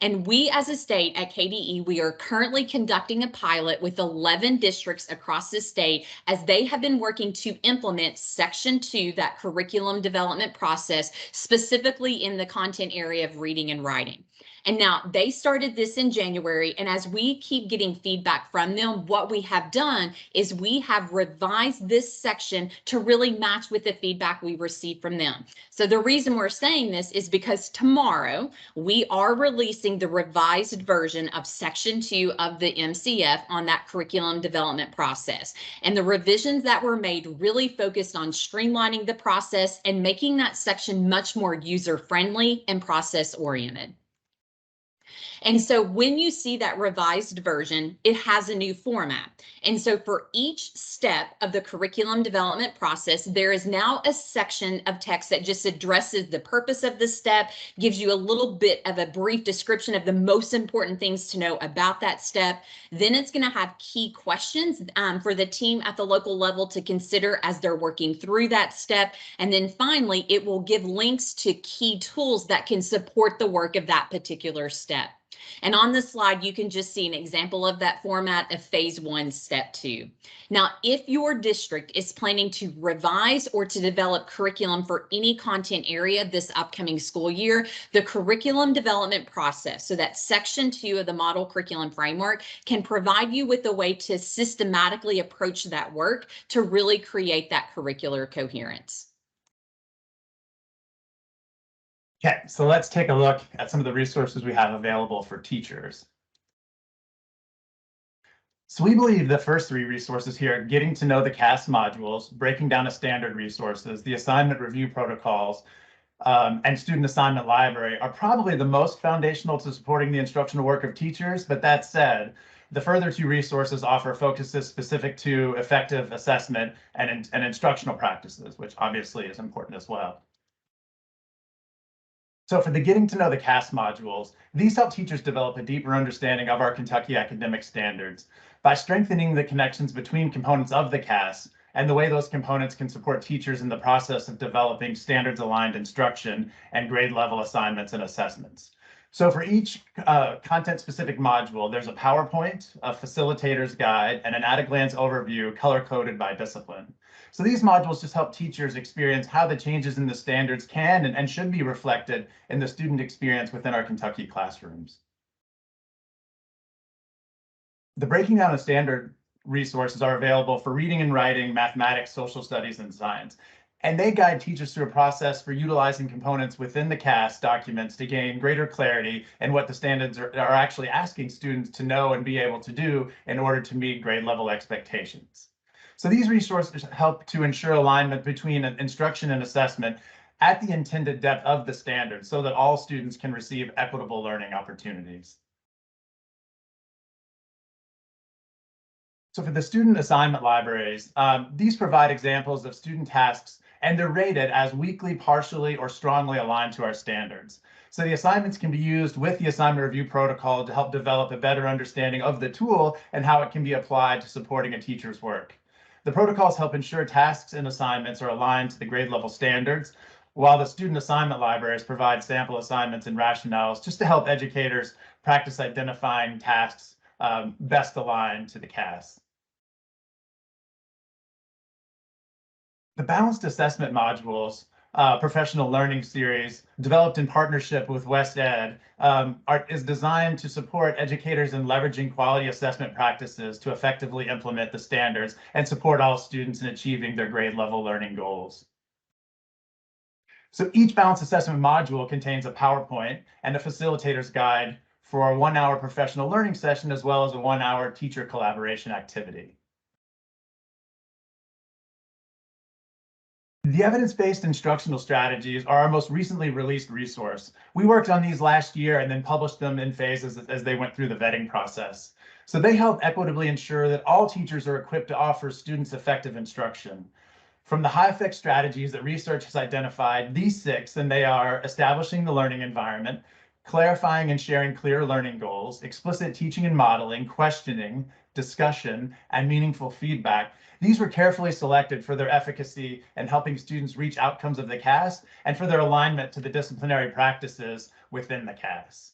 And we as a state at KDE, we are currently conducting a pilot with 11 districts across the state as they have been working to implement section 2, that curriculum development process, specifically in the content area of reading and writing. And now they started this in January. And as we keep getting feedback from them, what we have done is we have revised this section to really match with the feedback we received from them. So the reason we're saying this is because tomorrow we are releasing the revised version of section 2 of the MCF on that curriculum development process. And the revisions that were made really focused on streamlining the process and making that section much more user-friendly and process-oriented. And so when you see that revised version, it has a new format. And so for each step of the curriculum development process, there is now a section of text that just addresses the purpose of the step, gives you a little bit of a brief description of the most important things to know about that step. Then it's going to have key questions for the team at the local level to consider as they're working through that step. And then finally, it will give links to key tools that can support the work of that particular step. And on the slide, you can just see an example of that format of phase 1, step 2. Now, if your district is planning to revise or to develop curriculum for any content area this upcoming school year, the curriculum development process, so that section 2 of the model curriculum framework, can provide you with a way to systematically approach that work to really create that curricular coherence. Okay, so let's take a look at some of the resources we have available for teachers. So we believe the first 3 resources here, getting to know the CAS modules, breaking down the standard resources, the assignment review protocols, and student assignment library, are probably the most foundational to supporting the instructional work of teachers. But that said, the further 2 resources offer focuses specific to effective assessment and instructional practices, which obviously is important as well. So for the getting to know the CAS modules, these help teachers develop a deeper understanding of our Kentucky academic standards by strengthening the connections between components of the CAS and the way those components can support teachers in the process of developing standards-aligned instruction and grade-level assignments and assessments. So for each content-specific module, there's a PowerPoint, a facilitator's guide, and an at-a-glance overview color-coded by discipline. So these modules just help teachers experience how the changes in the standards can and should be reflected in the student experience within our Kentucky classrooms. The breaking down of standard resources are available for reading and writing, mathematics, social studies, and science. And they guide teachers through a process for utilizing components within the CAS documents to gain greater clarity in what the standards are actually asking students to know and be able to do in order to meet grade level expectations. So these resources help to ensure alignment between instruction and assessment at the intended depth of the standard so that all students can receive equitable learning opportunities. So for the student assignment libraries, these provide examples of student tasks, and they're rated as weakly, partially, or strongly aligned to our standards. So the assignments can be used with the assignment review protocol to help develop a better understanding of the tool and how it can be applied to supporting a teacher's work. The protocols help ensure tasks and assignments are aligned to the grade level standards, while the student assignment libraries provide sample assignments and rationales just to help educators practice identifying tasks best aligned to the CAS. The Balanced Assessment Modules professional learning series, developed in partnership with West Ed, is designed to support educators in leveraging quality assessment practices to effectively implement the standards and support all students in achieving their grade level learning goals. So each Balanced Assessment module contains a PowerPoint and a facilitator's guide for a 1-hour professional learning session, as well as a 1-hour teacher collaboration activity. The evidence-based instructional strategies are our most recently released resource. We worked on these last year and then published them in phases as they went through the vetting process. So they help equitably ensure that all teachers are equipped to offer students effective instruction. From the high-effect strategies that research has identified, these 6, and they are establishing the learning environment, clarifying and sharing clear learning goals, explicit teaching and modeling, questioning, discussion, and meaningful feedback. These were carefully selected for their efficacy in helping students reach outcomes of the CAS and for their alignment to the disciplinary practices within the CAS.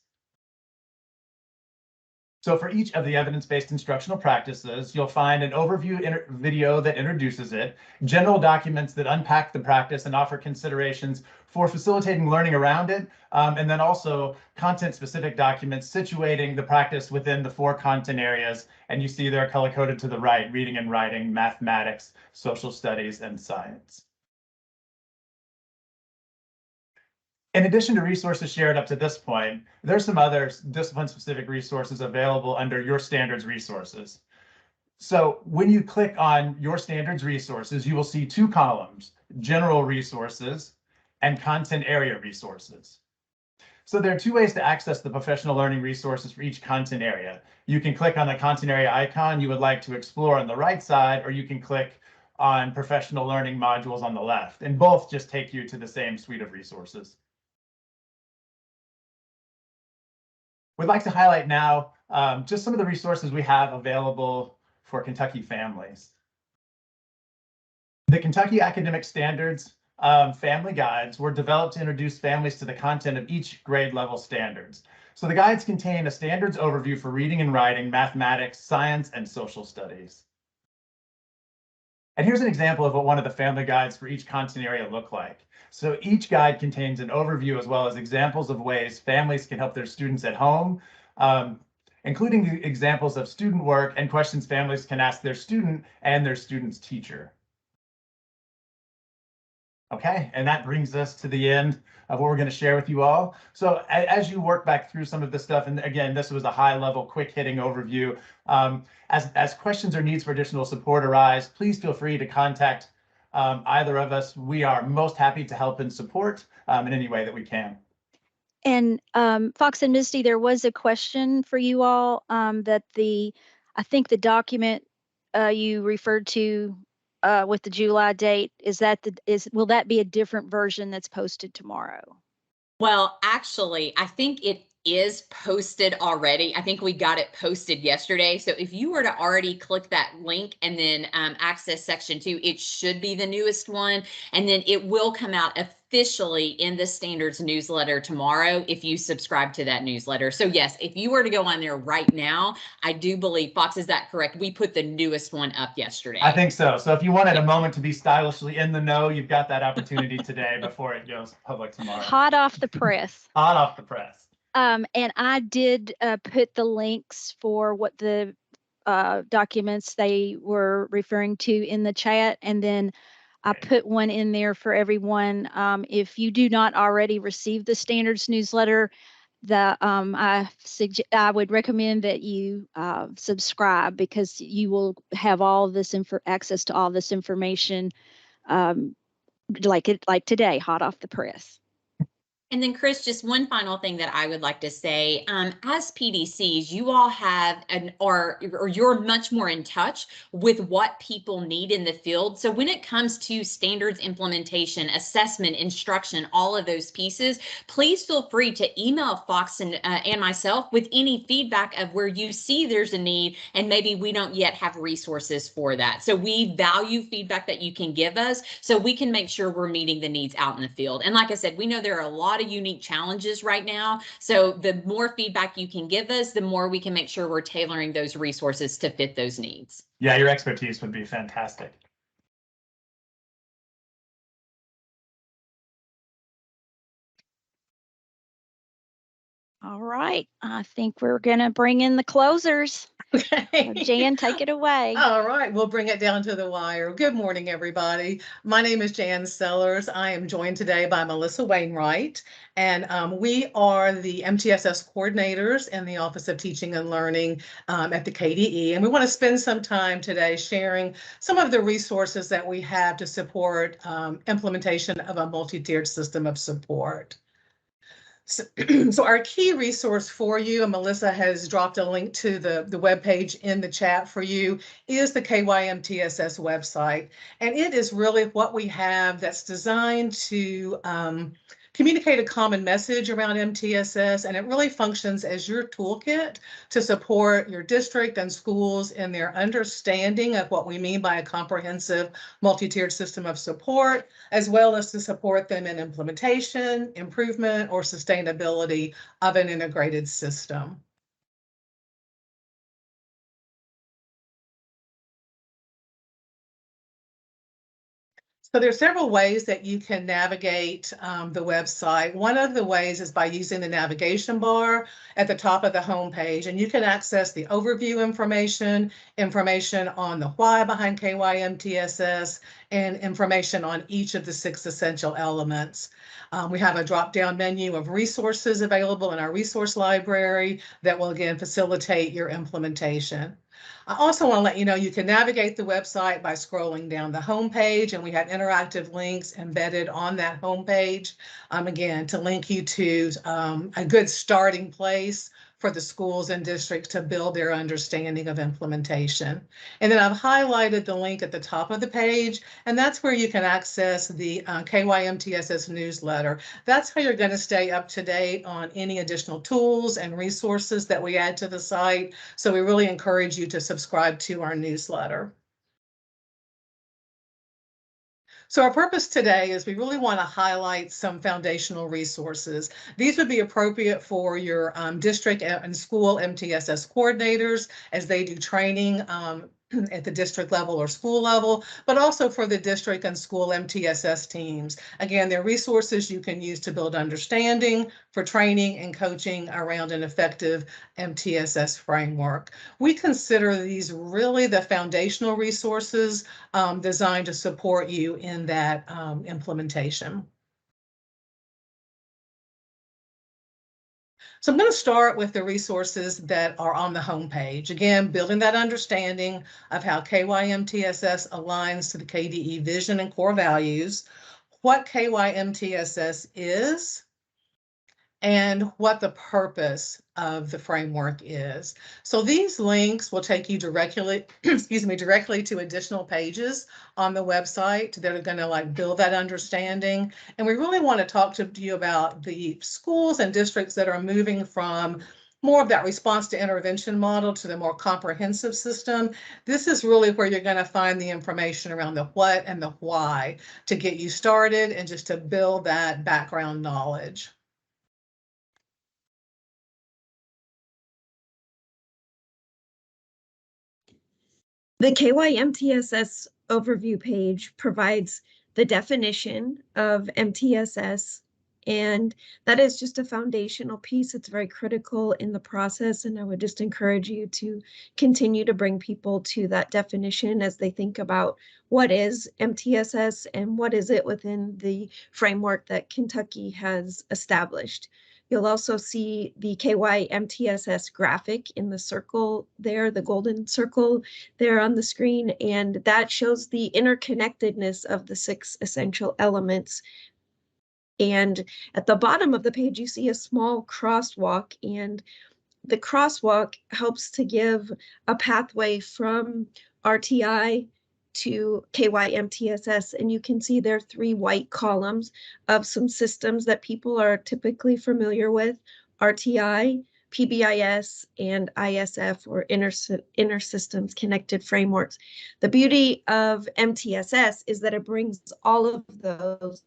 So for each of the evidence-based instructional practices, you'll find an overview video that introduces it, general documents that unpack the practice and offer considerations for facilitating learning around it, and then also content-specific documents situating the practice within the 4 content areas. And you see they're color-coded to the right: reading and writing, mathematics, social studies, and science. In addition to resources shared up to this point, there's some other discipline-specific resources available under your standards resources. So when you click on your standards resources, you will see 2 columns: general resources and content area resources. So there are 2 ways to access the professional learning resources for each content area. You can click on the content area icon you would like to explore on the right side, or you can click on professional learning modules on the left, and both just take you to the same suite of resources. We'd like to highlight now just some of the resources we have available for Kentucky families. The Kentucky Academic Standards family guides were developed to introduce families to the content of each grade level standards. So the guides contain a standards overview for reading and writing, mathematics, science, and social studies. And here's an example of what one of the family guides for each content area look like. So each guide contains an overview as well as examples of ways families can help their students at home, including examples of student work and questions families can ask their student and their student's teacher. Okay, and that brings us to the end of what we're going to share with you all. So as you work back through some of this stuff, and again, this was a high-level, quick-hitting overview. As questions or needs for additional support arise, please feel free to contact either of us. We are most happy to help and support in any way that we can. And Fox and Misty, there was a question for you all that I think the document you referred to with the July date, will that be a different version that's posted tomorrow? Well, actually, I think it is posted already. I think we got it posted yesterday. So if you were to already click that link and then access section 2, it should be the newest one. And then it will come out officially in the standards newsletter tomorrow if you subscribe to that newsletter. So yes, if you were to go on there right now, I do believe, Fox, is that correct? We put the newest one up yesterday. I think so. So if you wanted a moment to be stylishly in the know, you've got that opportunity today before it goes public tomorrow. Hot off the press. Hot off the press. And I did put the links for what the documents they were referring to in the chat, and then I put one in there for everyone. If you do not already receive the standards newsletter, I would recommend that you subscribe, because you will have all this access to all this information like today, hot off the press. And then, Chris, just one final thing that I would like to say, as PDCs, you all have or you're much more in touch with what people need in the field. So when it comes to standards implementation, assessment, instruction, all of those pieces, please feel free to email Fox and myself with any feedback of where you see there's a need and maybe we don't yet have resources for that. So we value feedback that you can give us so we can make sure we're meeting the needs out in the field. And like I said, we know there are a lot of unique challenges right now. So the more feedback you can give us, the more we can make sure we're tailoring those resources to fit those needs. Yeah, your expertise would be fantastic. All right, I think we're going to bring in the closers. Okay. Jan, take it away. All right, we'll bring it down to the wire. Good morning, everybody. My name is Jan Sellers. I am joined today by Melissa Wainwright, and we are the MTSS coordinators in the Office of Teaching and Learning at the KDE. And we want to spend some time today sharing some of the resources that we have to support implementation of a multi-tiered system of support. So our key resource for you, and Melissa has dropped a link to the webpage in the chat for you, is the KYMTSS website. And it is really what we have that's designed to communicate a common message around MTSS, and it really functions as your toolkit to support your district and schools in their understanding of what we mean by a comprehensive multi-tiered system of support, as well as to support them in implementation, improvement, or sustainability of an integrated system. So there are several ways that you can navigate the website. One of the ways is by using the navigation bar at the top of the home page, and you can access the overview information, information on the why behind KYMTSS, and information on each of the 6 essential elements. We have a drop-down menu of resources available in our resource library that will again facilitate your implementation. I also want to let you know you can navigate the website by scrolling down the home page, and we have interactive links embedded on that home page, again, to link you to a good starting place for the schools and districts to build their understanding of implementation. And then I've highlighted the link at the top of the page, and that's where you can access the KYMTSS newsletter. That's how you're going to stay up to date on any additional tools and resources that we add to the site. So we really encourage you to subscribe to our newsletter. So our purpose today is we really want to highlight some foundational resources. These would be appropriate for your district and school MTSS coordinators as they do training at the district level or school level, but also for the district and school MTSS teams. Again, they're resources you can use to build understanding for training and coaching around an effective MTSS framework. We consider these really the foundational resources designed to support you in that implementation. So I'm going to start with the resources that are on the homepage. Again, building that understanding of how KYMTSS aligns to the KDE vision and core values, what KYMTSS is, and what the purpose of the framework is. So these links will take you directly, directly to additional pages on the website that are going to build that understanding. And we really want to talk to you about the schools and districts that are moving from more of that response to intervention model to the more comprehensive system. This is really where you're going to find the information around the what and the why to get you started and just to build that background knowledge. The KYMTSS overview page provides the definition of MTSS, and that is just a foundational piece. It's very critical in the process, and I would just encourage you to continue to bring people to that definition as they think about what is MTSS and what is it within the framework that Kentucky has established. You'll also see the KYMTSS graphic in the circle there, the golden circle there on the screen, and that shows the interconnectedness of the 6 essential elements. And at the bottom of the page, you see a small crosswalk, and the crosswalk helps to give a pathway from RTI to KYMTSS, and you can see there are 3 white columns of some systems that people are typically familiar with: RTI, PBIS, and ISF, or Inter-Systems Connected Frameworks. The beauty of MTSS is that it brings all of those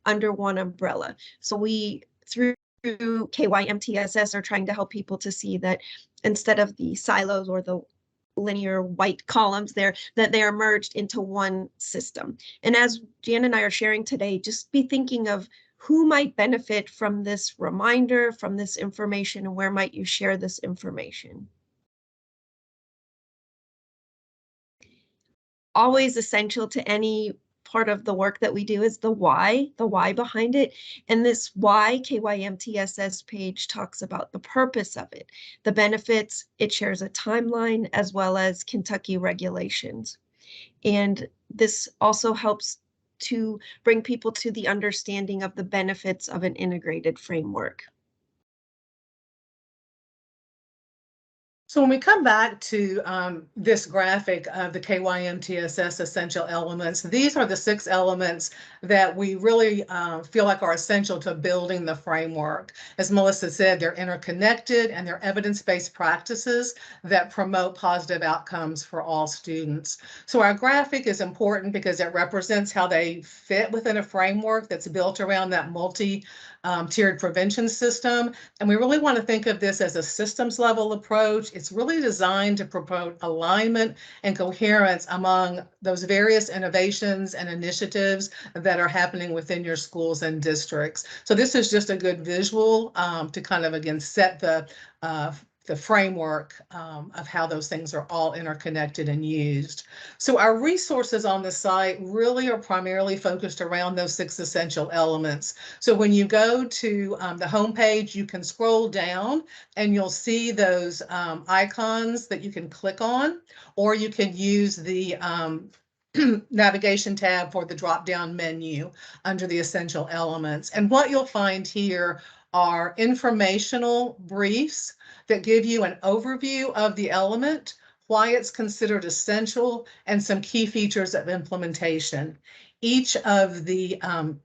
under one umbrella. So we, through KYMTSS, are trying to help people to see that instead of the silos or the linear white columns there, that they are merged into one system. And as Jan and I are sharing today, just be thinking of who might benefit from this reminder, from this information, and where might you share this information. Always essential to any part of the work that we do is the why behind it. And this why KYMTSS page talks about the purpose of it, the benefits. It shares a timeline as well as Kentucky regulations. And this also helps to bring people to the understanding of the benefits of an integrated framework. So when we come back to this graphic of the KYMTSS essential elements, these are the 6 elements that we really feel like are essential to building the framework. As Melissa said, they're interconnected and they're evidence-based practices that promote positive outcomes for all students. So our graphic is important because it represents how they fit within a framework that's built around that multi-tiered prevention system. And we really want to think of this as a systems level approach. It's really designed to promote alignment and coherence among those various innovations and initiatives that are happening within your schools and districts. So this is just a good visual to kind of, again, set the framework of how those things are all interconnected and used. So our resources on the site really are primarily focused around those 6 essential elements. So when you go to the homepage, you can scroll down and you'll see those icons that you can click on, or you can use the navigation tab for the drop-down menu under the essential elements. And what you'll find here are informational briefs that give you an overview of the element, why it's considered essential, and some key features of implementation. Each of the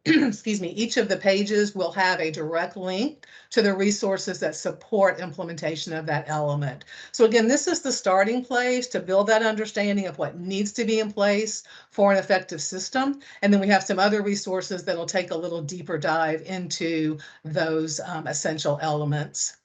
each of the pages will have a direct link to the resources that support implementation of that element. So again, this is the starting place to build that understanding of what needs to be in place for an effective system. And then we have some other resources that'll take a little deeper dive into those essential elements.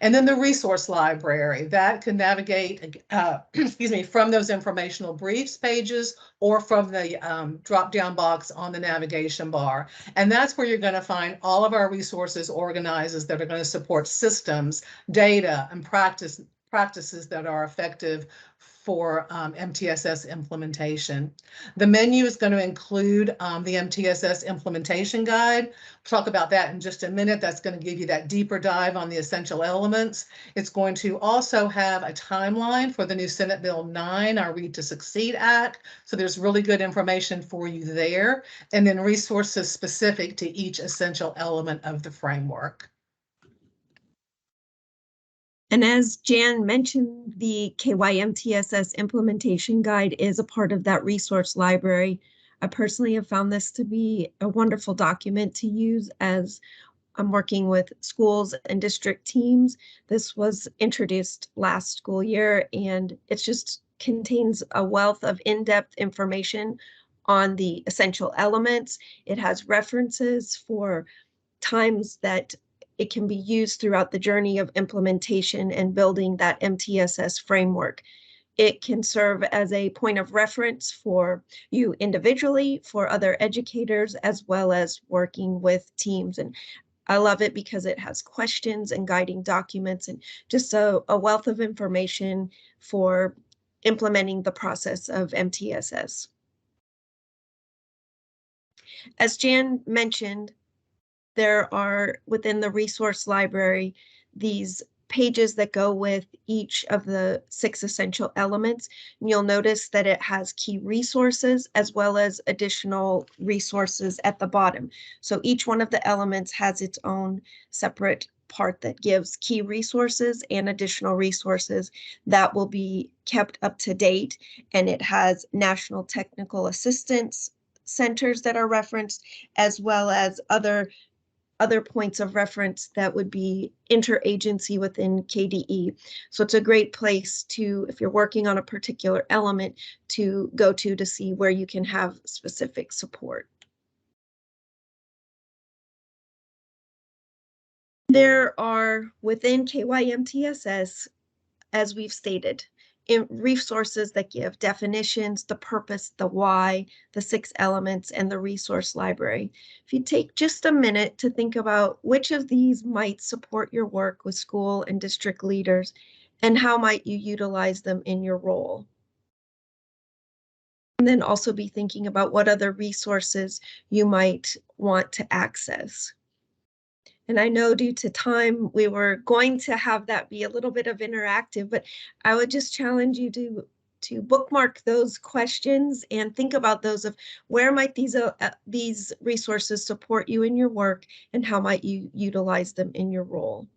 And then the resource library that can navigate, from those informational briefs pages or from the drop-down box on the navigation bar. And that's where you're going to find all of our resources organized that are going to support systems, data, and practices that are effective for MTSS implementation. The menu is going to include the MTSS implementation guide. We'll talk about that in just a minute. That's going to give you that deeper dive on the essential elements. It's going to also have a timeline for the new Senate Bill 9, our Read to Succeed Act. So there's really good information for you there. And then resources specific to each essential element of the framework. And as Jan mentioned, the KYMTSS implementation guide is a part of that resource library. I personally have found this to be a wonderful document to use as I'm working with schools and district teams. This was introduced last school year, and it just contains a wealth of in-depth information on the essential elements. It has references for times that it can be used throughout the journey of implementation and building that MTSS framework. It can serve as a point of reference for you individually, for other educators, as well as working with teams. And I love it because it has questions and guiding documents and just a wealth of information for implementing the process of MTSS. As Jan mentioned, there are within the resource library these pages that go with each of the 6 essential elements. And you'll notice that it has key resources as well as additional resources at the bottom. So each one of the elements has its own separate part that gives key resources and additional resources that will be kept up to date. And it has national technical assistance centers that are referenced, as well as other points of reference that would be interagency within KDE. So it's a great place to, if you're working on a particular element, to go to see where you can have specific support. There are within KYMTSS, as we've stated, resources that give definitions, the purpose, the why, the 6 elements, and the resource library. If you take just a minute to think about which of these might support your work with school and district leaders, and how might you utilize them in your role? And then also be thinking about what other resources you might want to access. And I know due to time, we were going to have that be a little bit of interactive, but I would just challenge you to bookmark those questions and think about those of where might these resources support you in your work, and how might you utilize them in your role.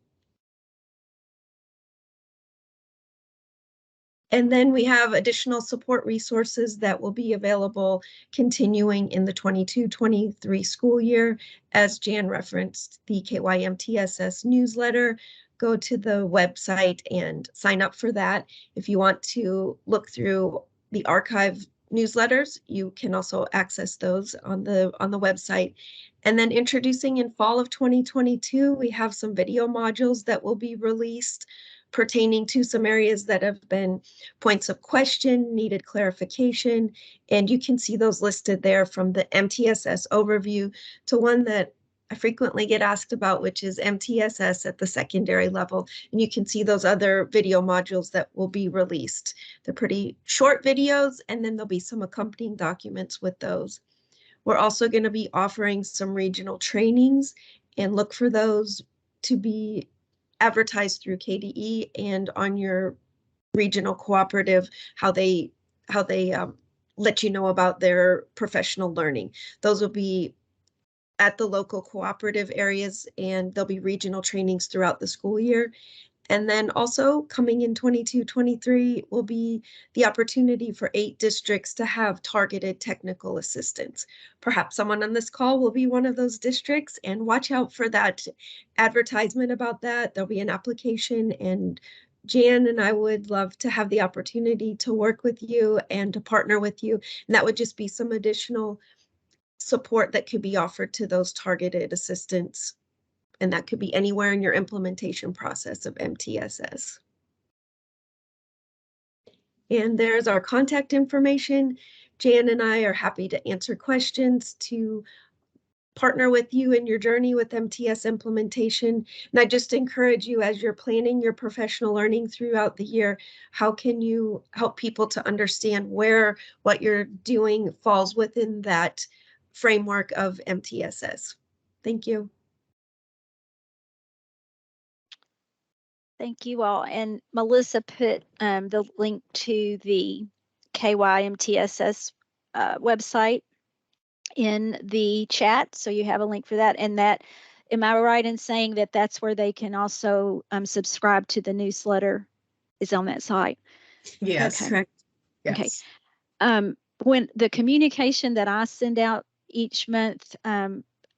And then we have additional support resources that will be available continuing in the 22-23 school year. As Jan referenced, the KYMTSS newsletter. Go to the website and sign up for that. If you want to look through the archive newsletters, you can also access those on the website. And then introducing in fall of 2022, we have some video modules that will be released pertaining to some areas that have been points of question, needed clarification, and you can see those listed there, from the MTSS overview to one that I frequently get asked about, which is MTSS at the secondary level. And you can see those other video modules that will be released. They're pretty short videos, and then there'll be some accompanying documents with those. We're also going to be offering some regional trainings, and look for those to be advertised through KDE and on your regional cooperative, how they let you know about their professional learning. Those will be at the local cooperative areas, and there'll be regional trainings throughout the school year. And then also coming in 22-23 will be the opportunity for 8 districts to have targeted technical assistance. Perhaps someone on this call will be one of those districts, and watch out for that advertisement about that. There'll be an application, and Jan and I would love to have the opportunity to work with you and to partner with you. And that would just be some additional support that could be offered to those targeted assistants. And that could be anywhere in your implementation process of MTSS. And there's our contact information. Jan and I are happy to answer questions, to partner with you in your journey with MTS implementation. And I just encourage you, as you're planning your professional learning throughout the year, how can you help people to understand where what you're doing falls within that framework of MTSS. Thank you. Thank you all. And Melissa put the link to the KYMTSS website in the chat, so you have a link for that. And that, am I right in saying that that's where they can also subscribe to the newsletter, is on that site? Yes. Okay. Correct. Yes. Okay. When the communication that I send out each month,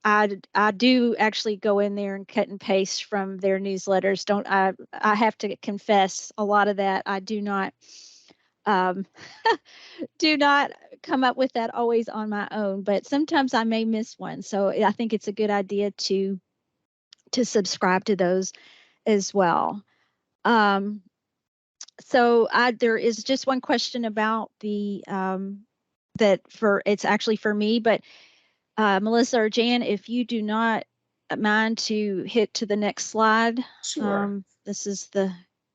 I do actually go in there and cut and paste from their newsletters. I have to confess, a lot of that I do not do not come up with that always on my own, but sometimes I may miss one. So I think it's a good idea to subscribe to those as well. So there is just one question about the it's actually for me, but Melissa or Jan, if you do not mind to hit to the next slide. Sure. This is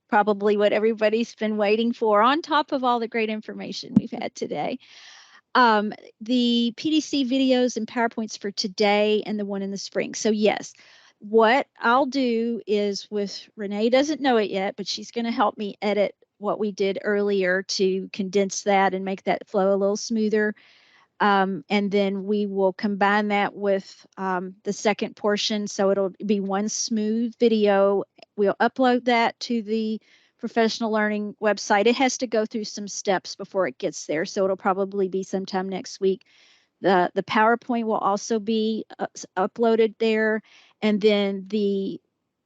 probably what everybody's been waiting for, on top of all the great information we've had today. the PDC videos and PowerPoints for today and the one in the spring. So yes, what I'll do is Renee doesn't know it yet, but she's going to help me edit what we did earlier to condense that and make that flow a little smoother. And then we will combine that with the second portion. So it'll be one smooth video. We'll upload that to the professional learning website. It has to go through some steps before it gets there. So it'll probably be sometime next week. The PowerPoint will also be uploaded there. And then the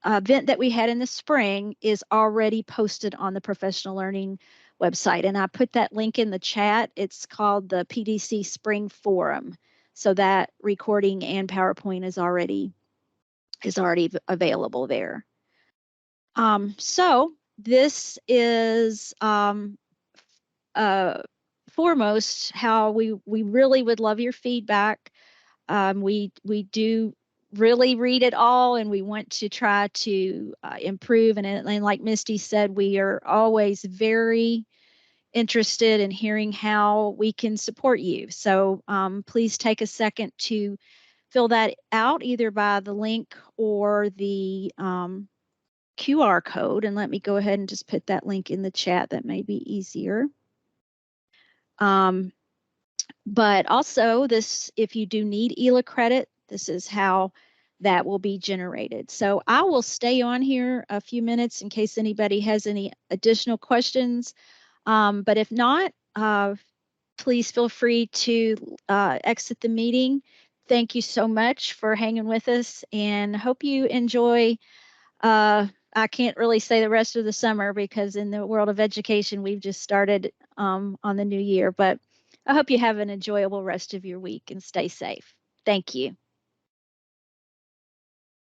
event that we had in the spring is already posted on the professional learning website. And I put that link in the chat. It's called the PDC Spring Forum. So that recording and PowerPoint is already available there. So this is foremost how we really would love your feedback. We do really read it all, and we want to try to improve. And like Misty said, we are always very interested in hearing how we can support you. So please take a second to fill that out either by the link or the QR code. And let me go ahead and just put that link in the chat. That may be easier. But also this, if you do need ELA credit, this is how that will be generated. So I will stay on here a few minutes in case anybody has any additional questions. But if not, please feel free to exit the meeting. Thank you so much for hanging with us, and hope you enjoy. I can't really say the rest of the summer because in the world of education, we've just started on the new year, but I hope you have an enjoyable rest of your week and stay safe. Thank you.